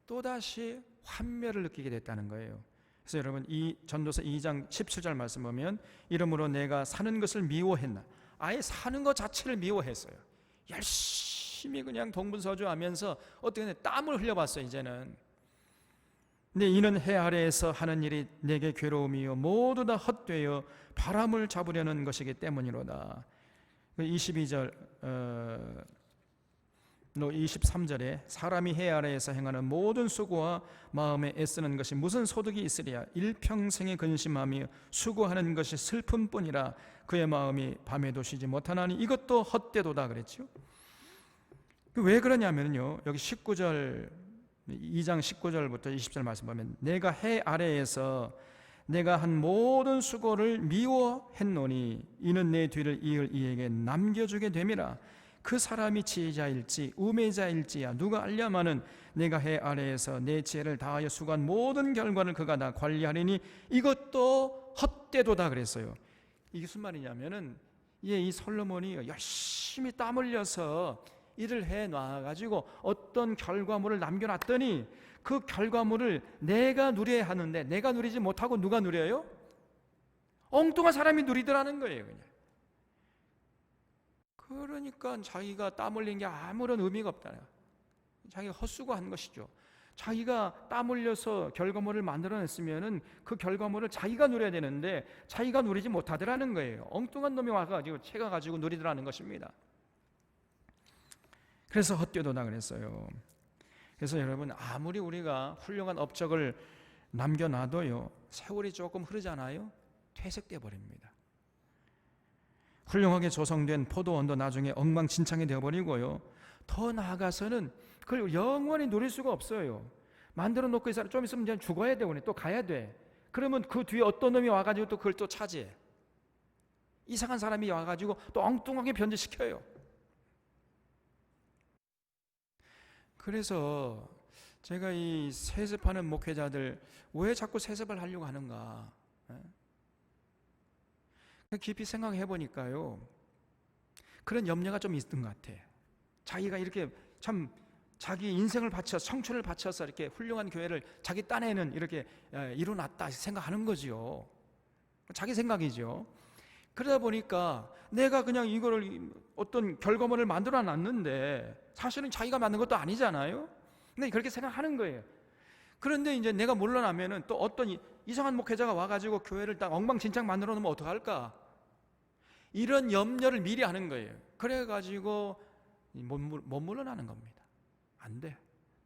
또다시 환멸을 느끼게 됐다는 거예요. 그래서 여러분, 이 전도서 2장 17절 말씀 보면 이러므로 내가 사는 것을 미워했나? 아예 사는 것 자체를 미워했어요. 열심히 그냥 동분서주하면서 어떻게 땀을 흘려봤어요. 이제는. 근데 이는 해 아래에서 하는 일이 내게 괴로움이요 모두 다 헛되어 바람을 잡으려는 것이기 때문이로다. 22절 23절에 사람이 해 아래에서 행하는 모든 수고와 마음에 애쓰는 것이 무슨 소득이 있으랴. 일평생에 근심하며 수고하는 것이 슬픔뿐이라. 그의 마음이 밤에도 쉬지 못하나니 이것도 헛되도다 그랬죠. 왜 그러냐면요, 여기 19절 2장 19절부터 20절 말씀 보면 내가 해 아래에서 내가 한 모든 수고를 미워했노니 이는 내 뒤를 이을 이에게 남겨주게 됨이라. 그 사람이 지혜자일지 우매자일지야 누가 알려마는 내가 해 아래에서 내 지혜를 다하여 수고한 모든 결과를 그가 다 관리하리니 이것도 헛되도다 그랬어요. 이게 무슨 말이냐면은 이 솔로몬이 열심히 땀 흘려서 일을 해 놔가지고 어떤 결과물을 남겨놨더니 그 결과물을 내가 누려야 하는데 내가 누리지 못하고 누가 누려요? 엉뚱한 사람이 누리더라는 거예요. 그냥. 그러니까 자기가 땀 흘린 게 아무런 의미가 없다. 자기가 헛수고한 것이죠. 자기가 땀 흘려서 결과물을 만들어냈으면은 그 결과물을 자기가 누려야 되는데 자기가 누리지 못하더라는 거예요. 엉뚱한 놈이 와가지고 채가가지고 누리더라는 것입니다. 그래서 헛되도다 그랬어요. 그래서 여러분, 아무리 우리가 훌륭한 업적을 남겨놔도요, 세월이 조금 흐르잖아요, 퇴색돼 버립니다. 훌륭하게 조성된 포도원도 나중에 엉망진창이 되어버리고요, 더 나아가서는 그걸 영원히 누릴 수가 없어요. 만들어 놓고 이 사람 좀 있으면 이제 죽어야 되고 또 가야 돼. 그러면 그 뒤에 어떤 놈이 와가지고 또 그걸 또 차지해. 이상한 사람이 와가지고 또 엉뚱하게 변질시켜요. 그래서 제가 이 세습하는 목회자들 왜 자꾸 세습을 하려고 하는가, 깊이 생각해 보니까요, 그런 염려가 좀 있던 것 같아. 자기가 이렇게 참 자기 인생을 바쳐 청춘을 바쳐서 이렇게 훌륭한 교회를 자기 딴에는 이렇게 이뤄놨다 생각하는 거지요. 자기 생각이죠. 그러다 보니까 내가 그냥 이거를 어떤 결과물을 만들어 놨는데 사실은 자기가 만든 것도 아니잖아요. 근데 그렇게 생각하는 거예요. 그런데 이제 내가 물러나면은 또 어떤 이상한 목회자가 와가지고 교회를 딱 엉망진창 만들어 놓으면 어떡할까? 이런 염려를 미리 하는 거예요. 그래가지고 못 물러나는 겁니다. 안 돼.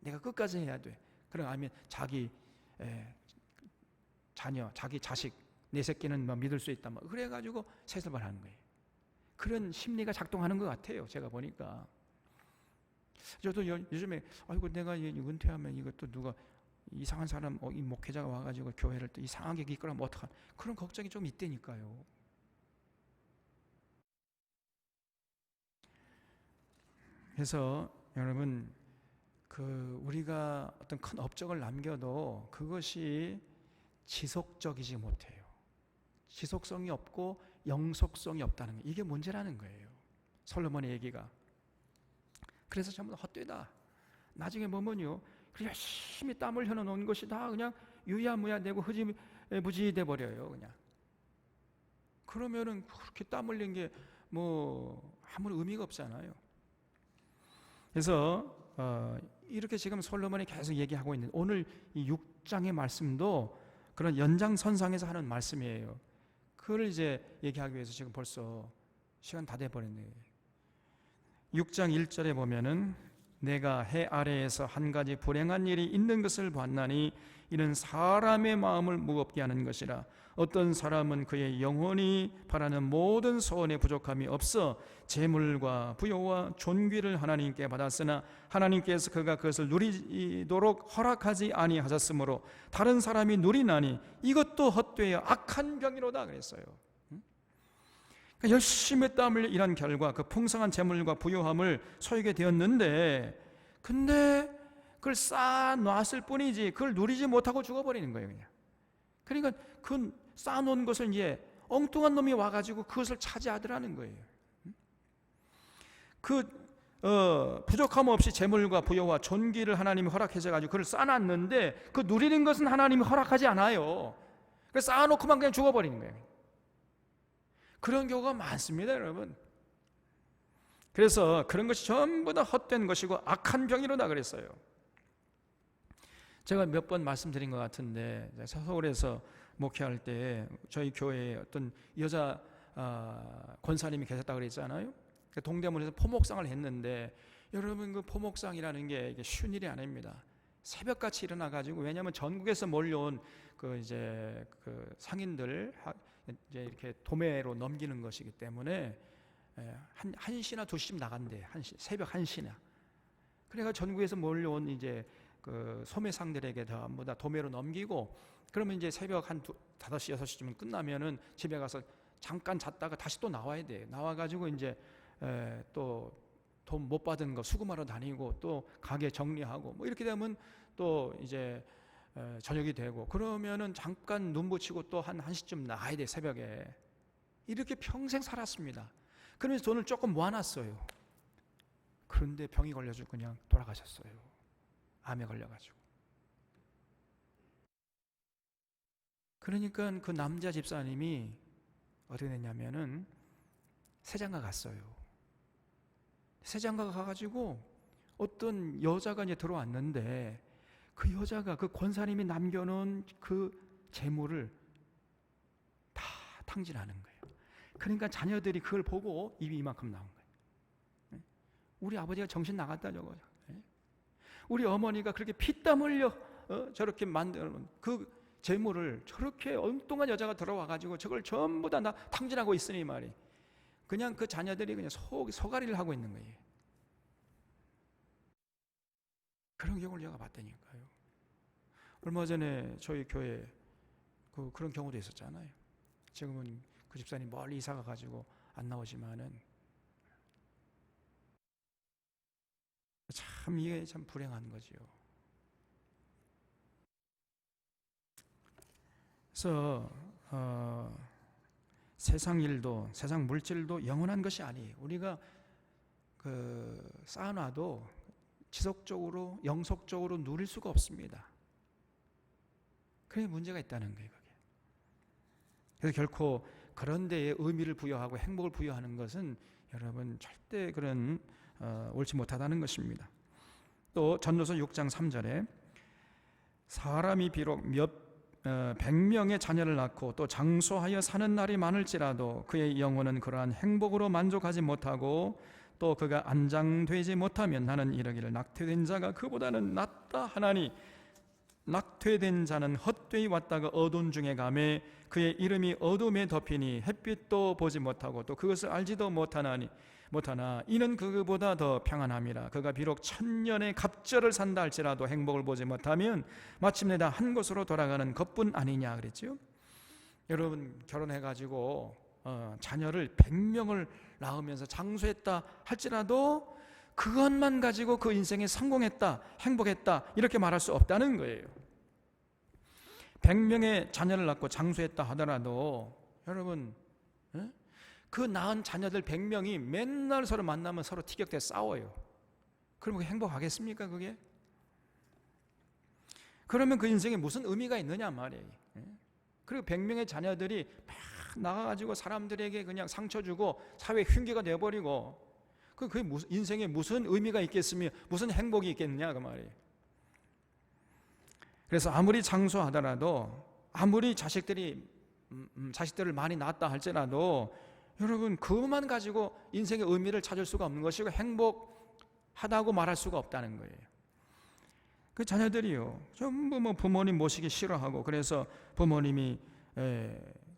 내가 끝까지 해야 돼. 그럼 아니면 자기 자녀, 자기 자식, 내 새끼는 뭐 믿을 수 있다. 뭐 그래가지고 세습을 하는 거예요. 그런 심리가 작동하는 것 같아요. 제가 보니까. 저도 요즘에 아이고 내가 은퇴하면 이것도 누가 이상한 사람, 이 목회자가 와가지고 교회를 또 이상하게 이끌어면 어떡하나 그런 걱정이 좀 있다니까요. 그래서 여러분 우리가 어떤 큰 업적을 남겨도 그것이 지속적이지 못해요. 지속성이 없고 영속성이 없다는 거, 이게 문제라는 거예요. 솔로몬의 얘기가. 그래서 전부 다 헛되다. 나중에 보면요, 열심히 땀을 흘려놓은 것이 다 그냥 유야무야 되고 흐지부지 돼 버려요. 그냥. 그러면은 그렇게 땀 흘린 게 뭐 아무런 의미가 없잖아요. 그래서 이렇게 지금 솔로몬이 계속 얘기하고 있는 오늘 이 6장의 말씀도 그런 연장선상에서 하는 말씀이에요. 그걸 이제 얘기하기 위해서 지금 벌써 시간 다 돼버렸네요. 6장 1절에 보면은 내가 해 아래에서 한 가지 불행한 일이 있는 것을 보았나니 이는 사람의 마음을 무겁게 하는 것이라. 어떤 사람은 그의 영혼이 바라는 모든 소원에 부족함이 없어 재물과 부요와 존귀를 하나님께 받았으나 하나님께서 그가 그것을 누리도록 허락하지 아니하셨으므로 다른 사람이 누리나니 이것도 헛되어 악한 병이로다 그랬어요. 그러니까 열심히 땀을 일한 결과 그 풍성한 재물과 부요함을 소유하게 되었는데, 근데 그걸 쌓아놨을 뿐이지 그걸 누리지 못하고 죽어버리는 거예요. 그냥. 그러니까 그 쌓아놓은 것을 이제 엉뚱한 놈이 와가지고 그것을 차지하더라는 거예요. 부족함 없이 재물과 부여와 존귀를 하나님이 허락하셔가지고 그걸 쌓아놨는데 그 누리는 것은 하나님이 허락하지 않아요. 그래서 쌓아놓고만 그냥 죽어버리는 거예요. 그런 경우가 많습니다, 여러분. 그래서 그런 것이 전부 다 헛된 것이고 악한 병이로다 그랬어요. 제가 몇 번 말씀드린 것 같은데 서울에서 목회할 때 저희 교회에 어떤 여자 권사님이 계셨다고 그랬잖아요. 동대문에서 포목상을 했는데 여러분 그 포목상이라는 게 이게 쉬운 일이 아닙니다. 새벽같이 일어나가지고, 왜냐하면 전국에서 몰려온 그 상인들 이제 이렇게 도매로 넘기는 것이기 때문에 한 1시나 2시쯤 나간대. 새벽 1시나. 그래가 전국에서 몰려온 이제 그 소매상들에게 전부 다 도매로 넘기고, 그러면 이제 새벽 한 5시, 6시쯤 끝나면은 집에 가서 잠깐 잤다가 다시 또 나와야 돼. 나와가지고 이제 또 돈 못 받은 거 수금하러 다니고 또 가게 정리하고 뭐 이렇게 되면 또 이제 저녁이 되고, 그러면은 잠깐 눈 붙이고 또 한 1시쯤 나가야 돼, 새벽에. 이렇게 평생 살았습니다. 그러면서 돈을 조금 모아놨어요. 그런데 병이 걸려서 그냥 돌아가셨어요. 암에 걸려가지고. 그러니까 그 남자 집사님이 어떻게 됐냐면은 세장가 갔어요. 세장가 가가지고 어떤 여자가 이제 들어왔는데 그 여자가 그 권사님이 남겨놓은 그 재물을 다 탕진하는 거예요. 그러니까 자녀들이 그걸 보고 입이 이만큼 나온 거예요. 우리 아버지가 정신 나갔다 저거. 우리 어머니가 그렇게 피땀 흘려 저렇게 만든 그 재물을 저렇게 엉뚱한 여자가 들어와가지고 저걸 전부 다 탕진하고 있으니 말이, 그냥 그 자녀들이 그냥 소가리를 하고 있는 거예요. 그런 경우를 제가 봤다니까요. 얼마 전에 저희 교회 그런 경우도 있었잖아요. 지금은 그 집사님 멀리 이사 가가지고 안 나오지만은 참 이게 참 불행한 거지요. 그래서 세상 일도 세상 물질도 영원한 것이 아니에요. 우리가 쌓아놔도 지속적으로 영속적으로 누릴 수가 없습니다. 그게 문제가 있다는 거예요. 그게. 그래서 결코 그런 데에 의미를 부여하고 행복을 부여하는 것은 여러분 절대 그런 옳지 못하다는 것입니다. 또 전도서 6장 3절에 사람이 비록 100명의 자녀를 낳고 또 장수하여 사는 날이 많을지라도 그의 영혼은 그러한 행복으로 만족하지 못하고 또 그가 안장되지 못하면 나는 이르기를 낙태된 자가 그보다는 낫다 하나니 낙태된 자는 헛되이 왔다가 어두운 중에 가매 그의 이름이 어둠에 덮이니 햇빛도 보지 못하고 또 그것을 알지도 못하나 이는 그보다 더 평안함이라. 그가 비록 1000년의 갑절을 산다 할지라도 행복을 보지 못하면 마침내 다 한 곳으로 돌아가는 것뿐 아니냐 그랬죠. 여러분 결혼해가지고 자녀를 100명을 낳으면서 장수했다 할지라도 그것만 가지고 그 인생에 성공했다, 행복했다 이렇게 말할 수 없다는 거예요. 100명의 자녀를 낳고 장수했다 하더라도 여러분 그 낳은 자녀들 100명이 맨날 서로 만나면 서로 티격태 싸워요. 그러면 행복하겠습니까 그게? 그러면 그 인생에 무슨 의미가 있느냐 말이에요. 그리고 100명의 자녀들이 막 나가가지고 사람들에게 그냥 상처 주고 사회 흉기가 되어버리고 그게 인생에 무슨 의미가 있겠으며 무슨 행복이 있겠느냐 그 말이에요. 그래서 아무리 장수하더라도 아무리 자식들을 많이 낳았다 할지라도 여러분 그것만 가지고 인생의 의미를 찾을 수가 없는 것이고 행복하다고 말할 수가 없다는 거예요. 그 자녀들이요 전부 부모님 모시기 싫어하고 그래서 부모님이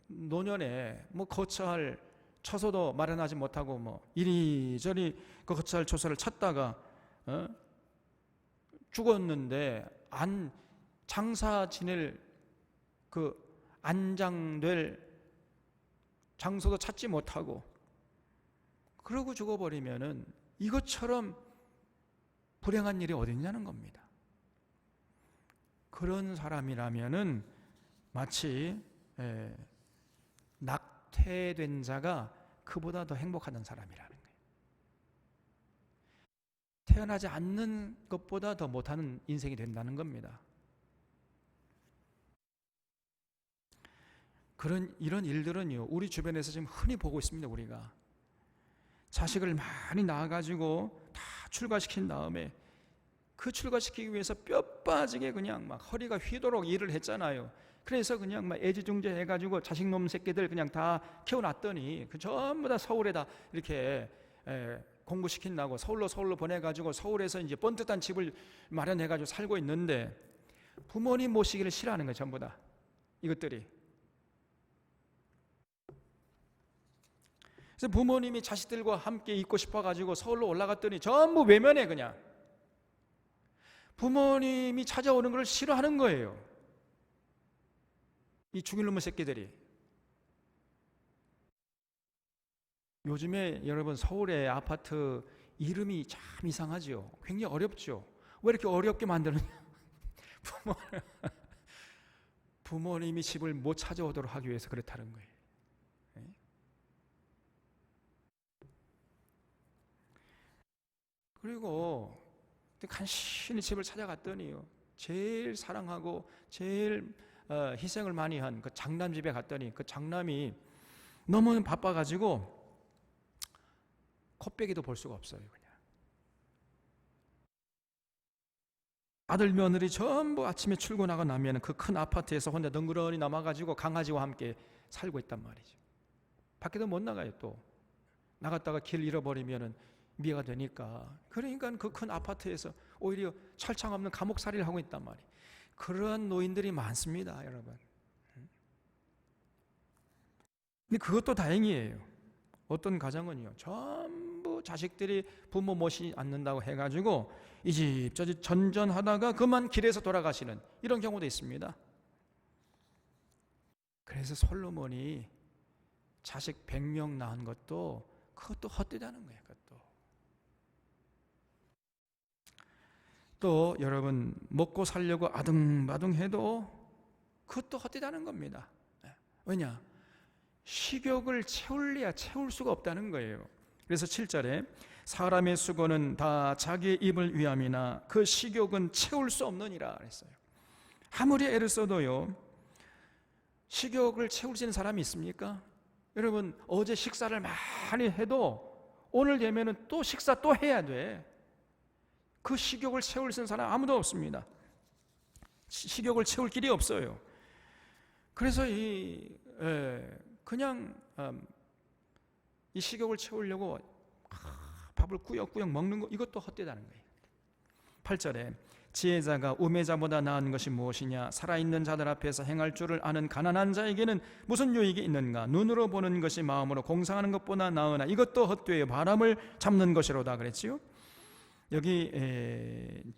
노년에 거처할 처소도 마련하지 못하고 이리저리 그 거처할 처소를 찾다가 죽었는데 장사 지낼 그 안장될 장소도 찾지 못하고 그러고 죽어버리면은 이것처럼 불행한 일이 어디 있냐는 겁니다. 그런 사람이라면은 마치 낙태된 자가 그보다 더 행복하던 사람이라는 거예요. 태어나지 않는 것보다 더 못하는 인생이 된다는 겁니다. 이런 일들은요 우리 주변에서 지금 흔히 보고 있습니다. 우리가 자식을 많이 낳아가지고 다 출가시킨 다음에 그 출가시키기 위해서 뼈 빠지게 그냥 막 허리가 휘도록 일을 했잖아요. 그래서 그냥 막 애지중지 해가지고 자식놈 새끼들 그냥 다 키워놨더니 그 전부 다 서울에다 이렇게 공부시킨다고 서울로 보내가지고 서울에서 이제 번듯한 집을 마련해가지고 살고 있는데 부모님 모시기를 싫어하는 거예요. 전부 다 이것들이. 그래서 부모님이 자식들과 함께 있고 싶어가지고 서울로 올라갔더니 전부 외면해. 그냥 부모님이 찾아오는 걸 싫어하는 거예요. 이 죽일 놈의 새끼들이. 요즘에 여러분 서울의 아파트 이름이 참 이상하죠. 굉장히 어렵죠. 왜 이렇게 어렵게 만드느냐. 부모님이 집을 못 찾아오도록 하기 위해서 그렇다는 거예요. 그리고 간신히 집을 찾아갔더니요 제일 사랑하고 제일 희생을 많이 한 그 장남 집에 갔더니 그 장남이 너무 바빠가지고 콧배기도 볼 수가 없어요. 그냥 아들 며느리 전부 아침에 출근하고 나면 그 큰 아파트에서 혼자 덩그러니 남아가지고 강아지와 함께 살고 있단 말이죠. 밖에도 못 나가요. 또 나갔다가 길 잃어버리면은 미해가 되니까. 그러니까 그 큰 아파트에서 오히려 철창 없는 감옥살이를 하고 있단 말이에요. 그런 노인들이 많습니다, 여러분. 근데 그것도 다행이에요. 어떤 가정은요 전부 자식들이 부모 모시지 않는다고 해가지고 이 집 저 집 전전하다가 그만 길에서 돌아가시는 이런 경우도 있습니다. 그래서 솔로몬이 자식 100명 낳은 그것도 헛되다는 거예요. 또 여러분 먹고 살려고 아둥바둥해도 그것도 헛되다는 겁니다. 왜냐? 식욕을 채울 수가 없다는 거예요. 그래서 7절에 사람의 수고는 다 자기의 입을 위함이나 그 식욕은 채울 수 없느니라 그랬어요. 아무리 애를 써도요 식욕을 채울 수 있는 사람이 있습니까? 여러분 어제 식사를 많이 해도 오늘 되면은 또 식사 또 해야 돼. 그 식욕을 채울 수 있는 사람 아무도 없습니다. 식욕을 채울 길이 없어요. 그래서 그냥 이 식욕을 채우려고 밥을 꾸역꾸역 먹는 거, 이것도 헛되다는 거예요. 8절에 지혜자가 우매자보다 나은 것이 무엇이냐? 살아있는 자들 앞에서 행할 줄을 아는 가난한 자에게는 무슨 유익이 있는가? 눈으로 보는 것이 마음으로 공상하는 것보다 나으나 이것도 헛되어 바람을 잡는 것이로다 그랬지요. 여기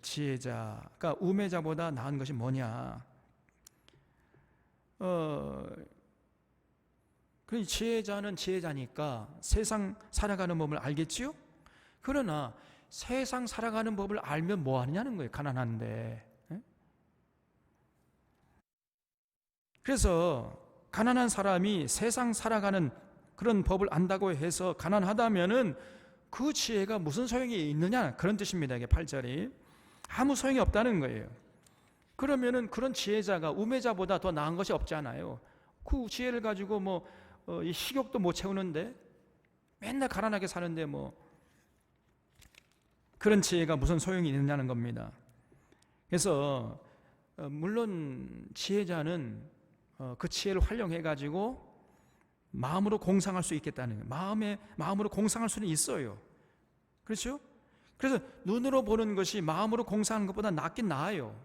지혜자가 우매자보다 나은 것이 뭐냐? 그 지혜자는 지혜자니까 세상 살아가는 법을 알겠지요? 그러나 세상 살아가는 법을 알면 뭐 하느냐는 거예요. 가난한데. 그래서 가난한 사람이 세상 살아가는 그런 법을 안다고 해서 가난하다면은 그 지혜가 무슨 소용이 있느냐, 그런 뜻입니다. 이게 8절이 아무 소용이 없다는 거예요. 그러면은 그런 지혜자가 우매자보다 더 나은 것이 없잖아요. 그 지혜를 가지고 이 식욕도 못 채우는데 맨날 가난하게 사는데 그런 지혜가 무슨 소용이 있느냐는 겁니다. 그래서 물론 지혜자는 그 지혜를 활용해 가지고 마음으로 공상할 수 있겠다는 거예요. 마음으로 공상할 수는 있어요. 그렇죠? 그래서 눈으로 보는 것이 마음으로 공상하는 것보다 낫긴 나아요.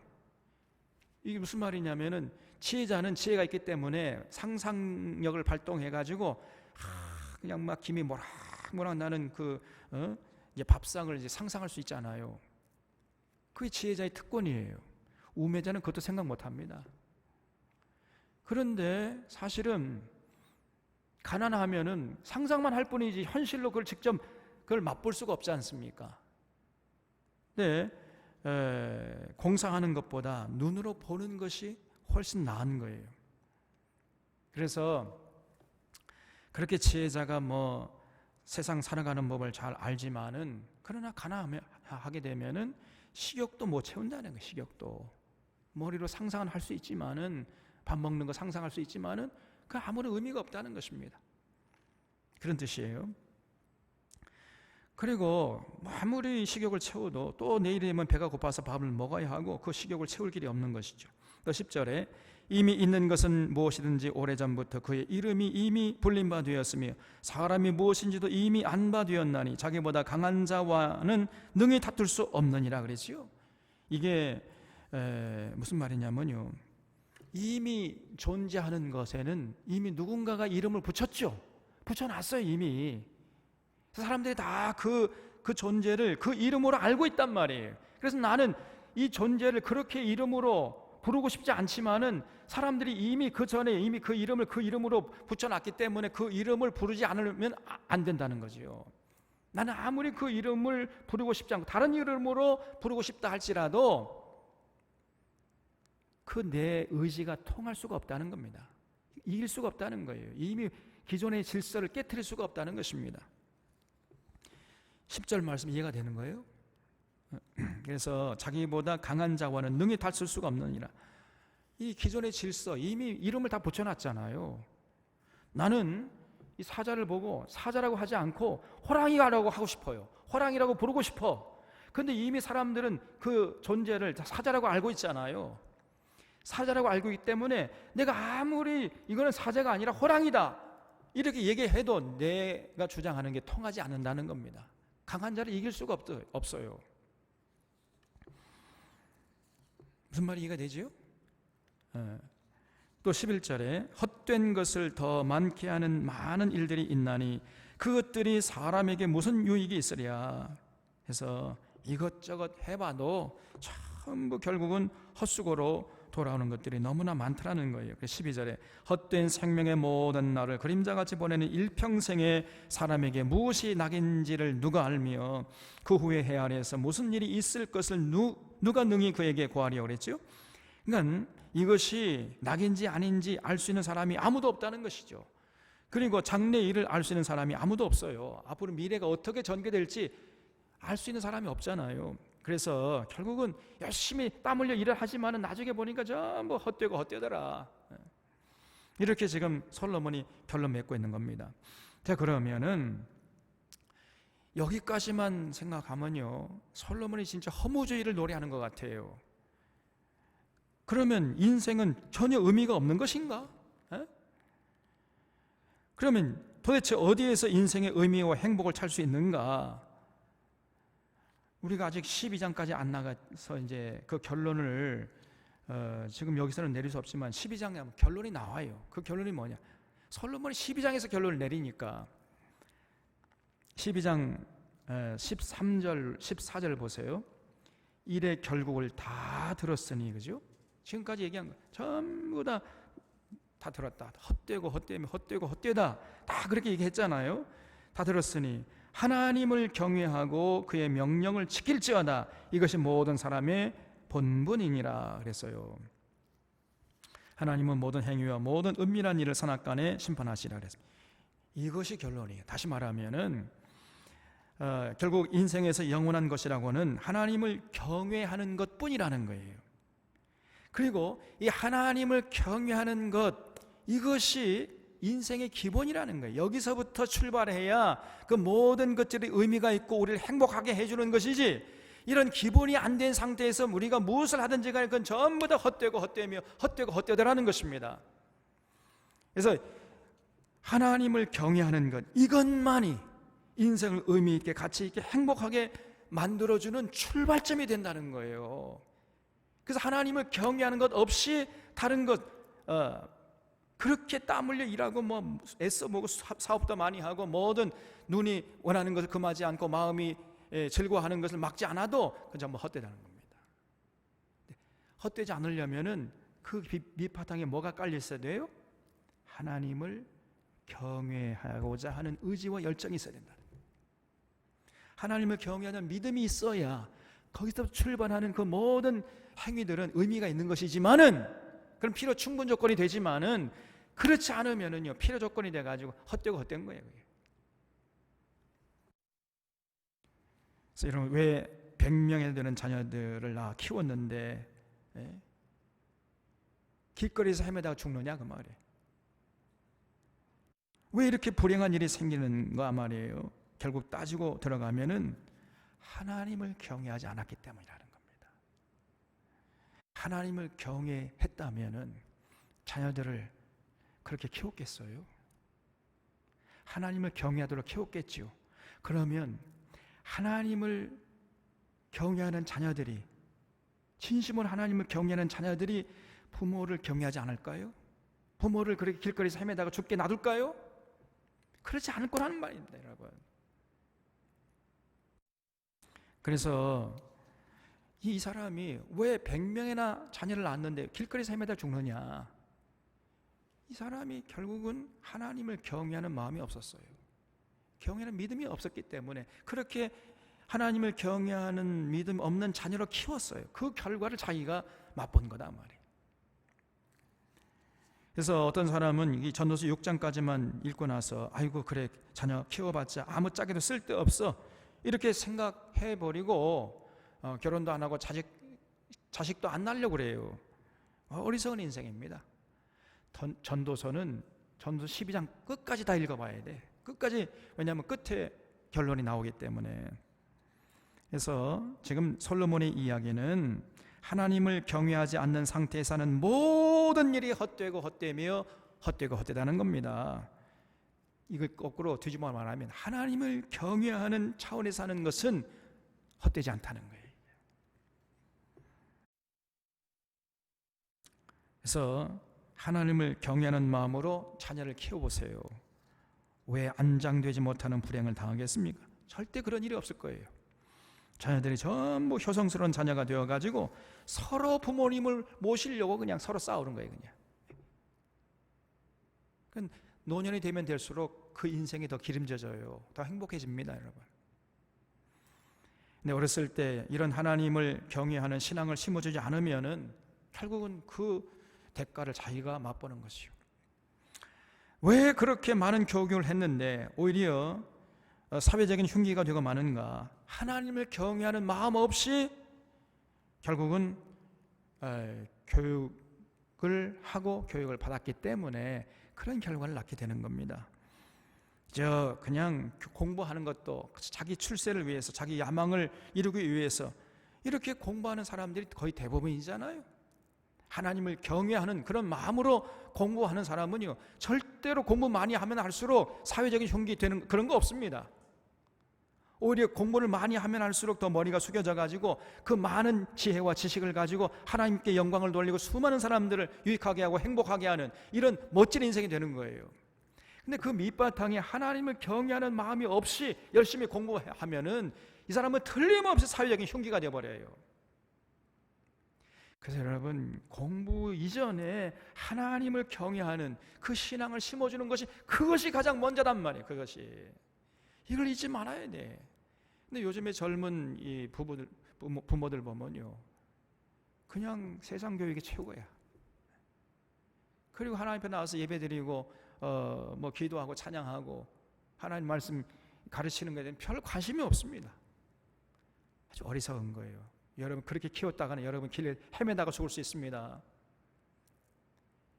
이게 무슨 말이냐면은 지혜자는 지혜가 있기 때문에 상상력을 발동해 가지고 그냥 막 김이 모락모락 나는 이제 밥상을 이제 상상할 수 있잖아요. 그게 지혜자의 특권이에요. 우매자는 그것도 생각 못 합니다. 그런데 사실은 가난하면은 상상만 할 뿐이지 현실로 그걸 직접 맛볼 수가 없지 않습니까? 네, 공상하는 것보다 눈으로 보는 것이 훨씬 나은 거예요. 그래서 그렇게 지혜자가 세상 살아가는 법을 잘 알지만은 그러나 가난하게 되면은 식욕도 못 채운다는 거예요. 식욕도 머리로 상상은 할 수 있지만은 밥 먹는 거 상상할 수 있지만은 그 아무런 의미가 없다는 것입니다. 그런 뜻이에요. 그리고 아무리 식욕을 채워도 또 내일 되면 배가 고파서 밥을 먹어야 하고 그 식욕을 채울 길이 없는 것이죠. 또 10절에 이미 있는 것은 무엇이든지 오래전부터 그의 이름이 이미 불린 바 되었으며 사람이 무엇인지도 이미 안 바 되었나니 자기보다 강한 자와는 능히 다툴 수 없느니라 그랬지요. 이게 무슨 말이냐면요, 이미 존재하는 것에는 이미 누군가가 이름을 붙여놨어요. 이미 사람들이 다 그 존재를 그 이름으로 알고 있단 말이에요. 그래서 나는 이 존재를 그렇게 이름으로 부르고 싶지 않지만은 사람들이 이미 그 전에 이미 그 이름을 그 이름으로 붙여놨기 때문에 그 이름을 부르지 않으면 안 된다는 거지요. 나는 아무리 그 이름을 부르고 싶지 않고 다른 이름으로 부르고 싶다 할지라도 그 내 의지가 통할 수가 없다는 겁니다. 이길 수가 없다는 거예요. 이미 기존의 질서를 깨트릴 수가 없다는 것입니다. 10절 말씀 이해가 되는 거예요? 그래서 자기보다 강한 자와는 능히 다툴 수가 없느니라. 이 기존의 질서 이미 이름을 다 붙여놨잖아요. 나는 이 사자를 보고 사자라고 하지 않고 호랑이라고 하고 싶어요. 호랑이라고 부르고 싶어. 근데 이미 사람들은 그 존재를 다 사자라고 알고 있잖아요. 사자라고 알고 있기 때문에 내가 아무리 이거는 사자가 아니라 호랑이다 이렇게 얘기해도 내가 주장하는 게 통하지 않는다는 겁니다. 강한 자를 이길 수가 없어요. 무슨 말이 이해가 되지요? 또 11절에 헛된 것을 더 많게 하는 많은 일들이 있나니 그것들이 사람에게 무슨 유익이 있으랴 해서 이것저것 해봐도 전부 결국은 헛수고로 돌아오는 것들이 너무나 많더라는 거예요. 12절에 헛된 생명의 모든 날을 그림자같이 보내는 일평생에 사람에게 무엇이 낙인지를 누가 알며 그 후에 해 아래에서 무슨 일이 있을 것을 누가 능히 그에게 고하리요 그랬죠? 그러니까 이것이 낙인지 아닌지 알 수 있는 사람이 아무도 없다는 것이죠. 그리고 장래 일을 알 수 있는 사람이 아무도 없어요. 앞으로 미래가 어떻게 전개될지 알 수 있는 사람이 없잖아요. 그래서 결국은 열심히 땀 흘려 일을 하지만은 나중에 보니까 전부 헛되고 헛되더라. 이렇게 지금 솔로몬이 결론 맺고 있는 겁니다. 자, 그러면은 여기까지만 생각하면요, 솔로몬이 진짜 허무주의를 노래하는 것 같아요. 그러면 인생은 전혀 의미가 없는 것인가? 에? 그러면 도대체 어디에서 인생의 의미와 행복을 찾을 수 있는가? 우리가 아직 12장까지 안 나가서 이제 그 결론을 지금 여기서는 내릴 수 없지만 12장에 하면 결론이 나와요. 그 결론이 뭐냐? 솔로몬이 12장에서 결론을 내리니까 12장 13절 14절 보세요. 일의 결국을 다 들었으니, 그죠? 지금까지 얘기한 거 전부 다 들었다. 헛되고 헛되며 헛되고 헛되다, 다 그렇게 얘기했잖아요. 다 들었으니 하나님을 경외하고 그의 명령을 지킬지어다. 이것이 모든 사람의 본분이니라 그랬어요. 하나님은 모든 행위와 모든 은밀한 일을 선악간에 심판하시라 그랬습니다. 이것이 결론이에요. 다시 말하면은 결국 인생에서 영원한 것이라고는 하나님을 경외하는 것뿐이라는 거예요. 그리고 이 하나님을 경외하는 것, 이것이 인생의 기본이라는 거예요. 여기서부터 출발해야 그 모든 것들이 의미가 있고 우리를 행복하게 해주는 것이지, 이런 기본이 안 된 상태에서 우리가 무엇을 하든지 간에 그건 전부 다 헛되고 헛되며 헛되고 헛되더라는 것입니다. 그래서 하나님을 경외하는 것, 이것만이 인생을 의미 있게 가치 있게 행복하게 만들어주는 출발점이 된다는 거예요. 그래서 하나님을 경외하는 것 없이 다른 것, 그렇게 땀 흘려 일하고 뭐 애써 먹고 사업도 많이 하고 뭐든 눈이 원하는 것을 금하지 않고 마음이 즐거워하는 것을 막지 않아도 그건 전부 헛되다는 겁니다. 헛되지 않으려면은 그 밑바탕에 뭐가 깔려 있어야 돼요? 하나님을 경외하고자 하는 의지와 열정이 있어야 된다. 하나님을 경외하는 믿음이 있어야 거기서 출발하는 그 모든 행위들은 의미가 있는 것이지만은, 그럼 필요 충분 조건이 되지만은, 그렇지 않으면은요 필요 조건이 돼가지고 헛되고 헛된 거예요. 그게. 그래서 여러분, 왜 100명에 되는 자녀들을 낳아 키웠는데 길거리에서 헤매다가 죽느냐 그 말이에요. 왜 이렇게 불행한 일이 생기는가 말이에요. 결국 따지고 들어가면은 하나님을 경외하지 않았기 때문이라는 겁니다. 하나님을 경외했다면은 자녀들을 그렇게 키웠겠어요? 하나님을 경외하도록 키웠겠지요. 그러면 하나님을 경외하는 자녀들이, 진심으로 하나님을 경외하는 자녀들이 부모를 경외하지 않을까요? 부모를 그렇게 길거리에서 헤매다가 죽게 놔둘까요? 그렇지 않을 거라는 말입니다, 여러분. 그래서 이 사람이 왜 100명이나 자녀를 낳았는데 길거리에서 헤매다 죽느냐? 이 사람이 결국은 하나님을 경외하는 마음이 없었어요. 경외하는 믿음이 없었기 때문에 그렇게 하나님을 경외하는 믿음 없는 자녀로 키웠어요. 그 결과를 자기가 맛본 거다 말이에요. 그래서 어떤 사람은 이 전도서 6장까지만 읽고 나서 아이고 그래 자녀 키워봤자 아무 짝에도 쓸데없어 이렇게 생각해버리고 결혼도 안 하고 자식도 안 낳으려고 그래요. 어리석은 인생입니다. 전도서는 전도서 12장 끝까지 다 읽어봐야 돼. 끝까지. 왜냐하면 끝에 결론이 나오기 때문에. 그래서 지금 솔로몬의 이야기는 하나님을 경외하지 않는 상태에서 하는 모든 일이 헛되고 헛되며 헛되고 헛되다는 겁니다. 이걸 거꾸로 뒤집어 말하면 하나님을 경외하는 차원에서 하는 것은 헛되지 않다는 거예요. 그래서 하나님을 경외하는 마음으로 자녀를 키워보세요. 왜 안장되지 못하는 불행을 당하겠습니까? 절대 그런 일이 없을 거예요. 자녀들이 전부 효성스러운 자녀가 되어가지고 서로 부모님을 모시려고 그냥 서로 싸우는 거예요. 그냥 노년이 되면 될수록 그 인생이 더 기름져져요. 더 행복해집니다, 여러분. 근데 어렸을 때 이런 하나님을 경외하는 신앙을 심어주지 않으면은 결국은 그 대가를 자기가 맛보는 것이요. 왜 그렇게 많은 교육을 했는데 오히려 사회적인 흉기가 되고 마는가? 하나님을 경외하는 마음 없이 결국은 교육 하고 교육을 받았기 때문에 그런 결과를 낳게 되는 겁니다. 그냥 공부하는 것도 자기 출세를 위해서, 자기 야망을 이루기 위해서 이렇게 공부하는 사람들이 거의 대부분이잖아요. 하나님을 경외하는 그런 마음으로 공부하는 사람은요, 절대로 공부 많이 하면 할수록 사회적인 흉기 되는 그런 거 없습니다. 오히려 공부를 많이 하면 할수록 더 머리가 숙여져 가지고 그 많은 지혜와 지식을 가지고 하나님께 영광을 돌리고 수많은 사람들을 유익하게 하고 행복하게 하는 이런 멋진 인생이 되는 거예요. 근데 그 밑바탕에 하나님을 경외하는 마음이 없이 열심히 공부하면은 이 사람은 틀림없이 사회적인 흉기가 되어버려요. 그래서 여러분, 공부 이전에 하나님을 경외하는 그 신앙을 심어주는 것이, 그것이 가장 먼저단 말이에요. 그것이, 이걸 잊지 말아야 돼. 근데 요즘에 젊은 이 부모들 보면요, 그냥 세상 교육이 최고야. 그리고 하나님 앞에 나와서 예배드리고 뭐 기도하고 찬양하고 하나님 말씀 가르치는 것에 대한 별 관심이 없습니다. 아주 어리석은 거예요. 여러분, 그렇게 키웠다가는 여러분 길을 헤매다가 죽을 수 있습니다.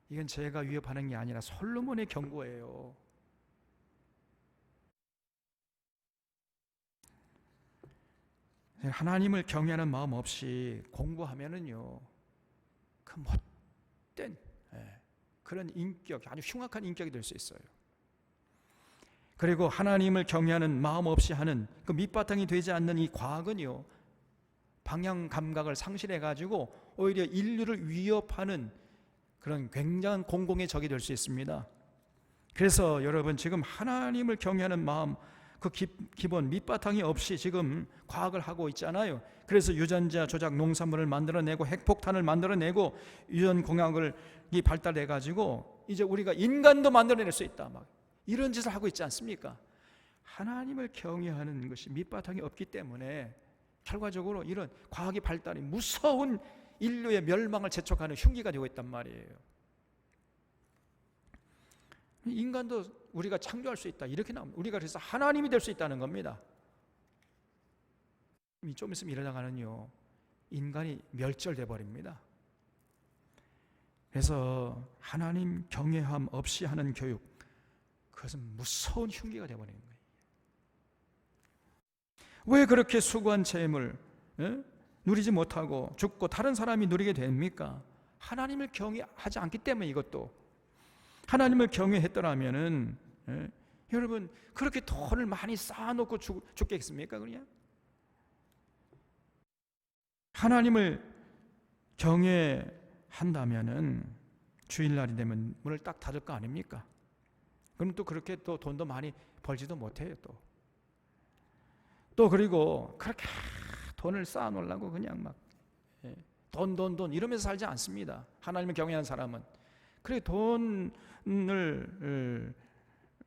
이건 제가 위협하는 게 아니라 솔로몬의 경고예요. 하나님을 경외하는 마음 없이 공부하면은요, 그 못된 그런 인격, 아주 흉악한 인격이 될 수 있어요. 그리고 하나님을 경외하는 마음 없이 하는 그 밑바탕이 되지 않는 이 과학은요, 방향 감각을 상실해가지고 오히려 인류를 위협하는 그런 굉장한 공공의 적이 될 수 있습니다. 그래서 여러분, 지금 하나님을 경외하는 마음, 그 기본 밑바탕이 없이 지금 과학을 하고 있잖아요. 그래서 유전자 조작 농산물을 만들어내고 핵폭탄을 만들어내고 유전공학을 발달해가지고 이제 우리가 인간도 만들어낼 수 있다, 막 이런 짓을 하고 있지 않습니까? 하나님을 경외하는 것이 밑바탕이 없기 때문에 결과적으로 이런 과학의 발달이 무서운 인류의 멸망을 재촉하는 흉기가 되고 있단 말이에요. 인간도 우리가 창조할 수 있다, 이렇게 나옵니다. 우리가 그래서 하나님이 될 수 있다는 겁니다. 좀 있으면 이러다가는요, 인간이 멸절돼 버립니다. 그래서 하나님 경외함 없이 하는 교육, 그것은 무서운 흉기가 되어버리는 거예요. 왜 그렇게 수고한 재물 누리지 못하고 죽고 다른 사람이 누리게 됩니까? 하나님을 경외하지 않기 때문에. 이것도 하나님을 경외했더라면은 여러분, 그렇게 돈을 많이 쌓아놓고 죽겠습니까? 그냥 하나님을 경외한다면은 주일날이 되면 문을 딱 닫을 거 아닙니까? 그럼 또 그렇게 또 돈도 많이 벌지도 못해요. 또 그리고 그렇게 돈을 쌓아놓으려고 그냥 막 돈 이러면서 살지 않습니다. 하나님을 경외하는 사람은. 그래, 돈을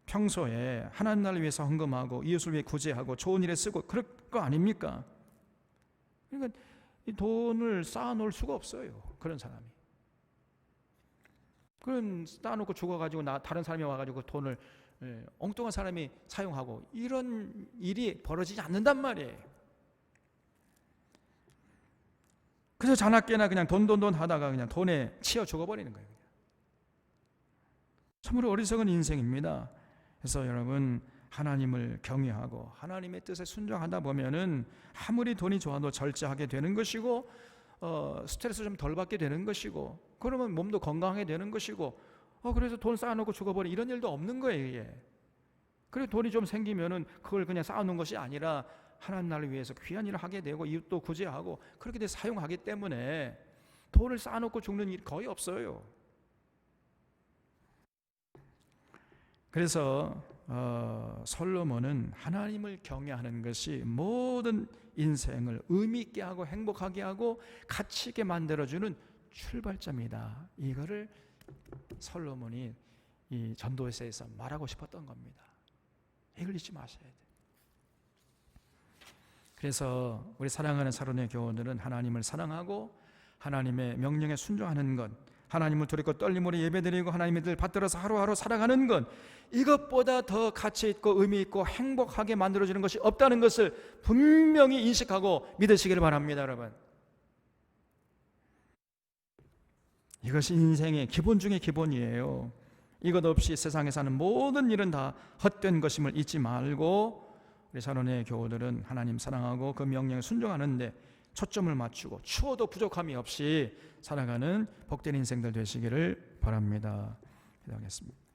평소에 하나님 나라를 위해서 헌금하고 이웃을 위해 구제하고 좋은 일에 쓰고 그럴 거 아닙니까? 그러니까 이 돈을 쌓아놓을 수가 없어요, 그런 사람이. 그럼 쌓아놓고 죽어가지고 다른 사람이 와가지고 돈을 엉뚱한 사람이 사용하고 이런 일이 벌어지지 않는단 말이에요. 그래서 자나깨나 그냥 돈 하다가 그냥 돈에 치여 죽어버리는 거예요. 참으로 어리석은 인생입니다. 그래서 여러분, 하나님을 경외하고 하나님의 뜻에 순종하다 보면은 아무리 돈이 좋아도 절제하게 되는 것이고 스트레스 좀 덜 받게 되는 것이고, 그러면 몸도 건강하게 되는 것이고, 그래서 돈 쌓아놓고 죽어버린 이런 일도 없는 거예요. 이게. 그리고 돈이 좀 생기면은 그걸 그냥 쌓아놓은 것이 아니라 하나님 나라를 위해서 귀한 일을 하게 되고 이웃도 구제하고 그렇게 돼서 사용하기 때문에 돈을 쌓아놓고 죽는 일이 거의 없어요. 그래서 솔로몬은 하나님을 경외하는 것이 모든 인생을 의미 있게 하고 행복하게 하고 가치 있게 만들어주는 출발점이다. 이거를 솔로몬이 이 전도서에서 말하고 싶었던 겁니다. 이걸 잊지 마셔야 돼요. 그래서 우리 사랑하는 사랑의 교우들은 하나님을 사랑하고 하나님의 명령에 순종하는 것, 하나님을 두렵고 떨림으로 예배드리고 하나님의 뜻을 받들어서 하루하루 살아가는 것, 이것보다 더 가치 있고 의미 있고 행복하게 만들어주는 것이 없다는 것을 분명히 인식하고 믿으시기를 바랍니다. 여러분, 이것이 인생의 기본 중의 기본이에요. 이것 없이 세상에 사는 모든 일은 다 헛된 것임을 잊지 말고 우리 선원의 교우들은 하나님 사랑하고 그 명령에 순종하는데 초점을 맞추고 추워도 부족함이 없이 살아가는 복된 인생들 되시기를 바랍니다. 기도하겠습니다.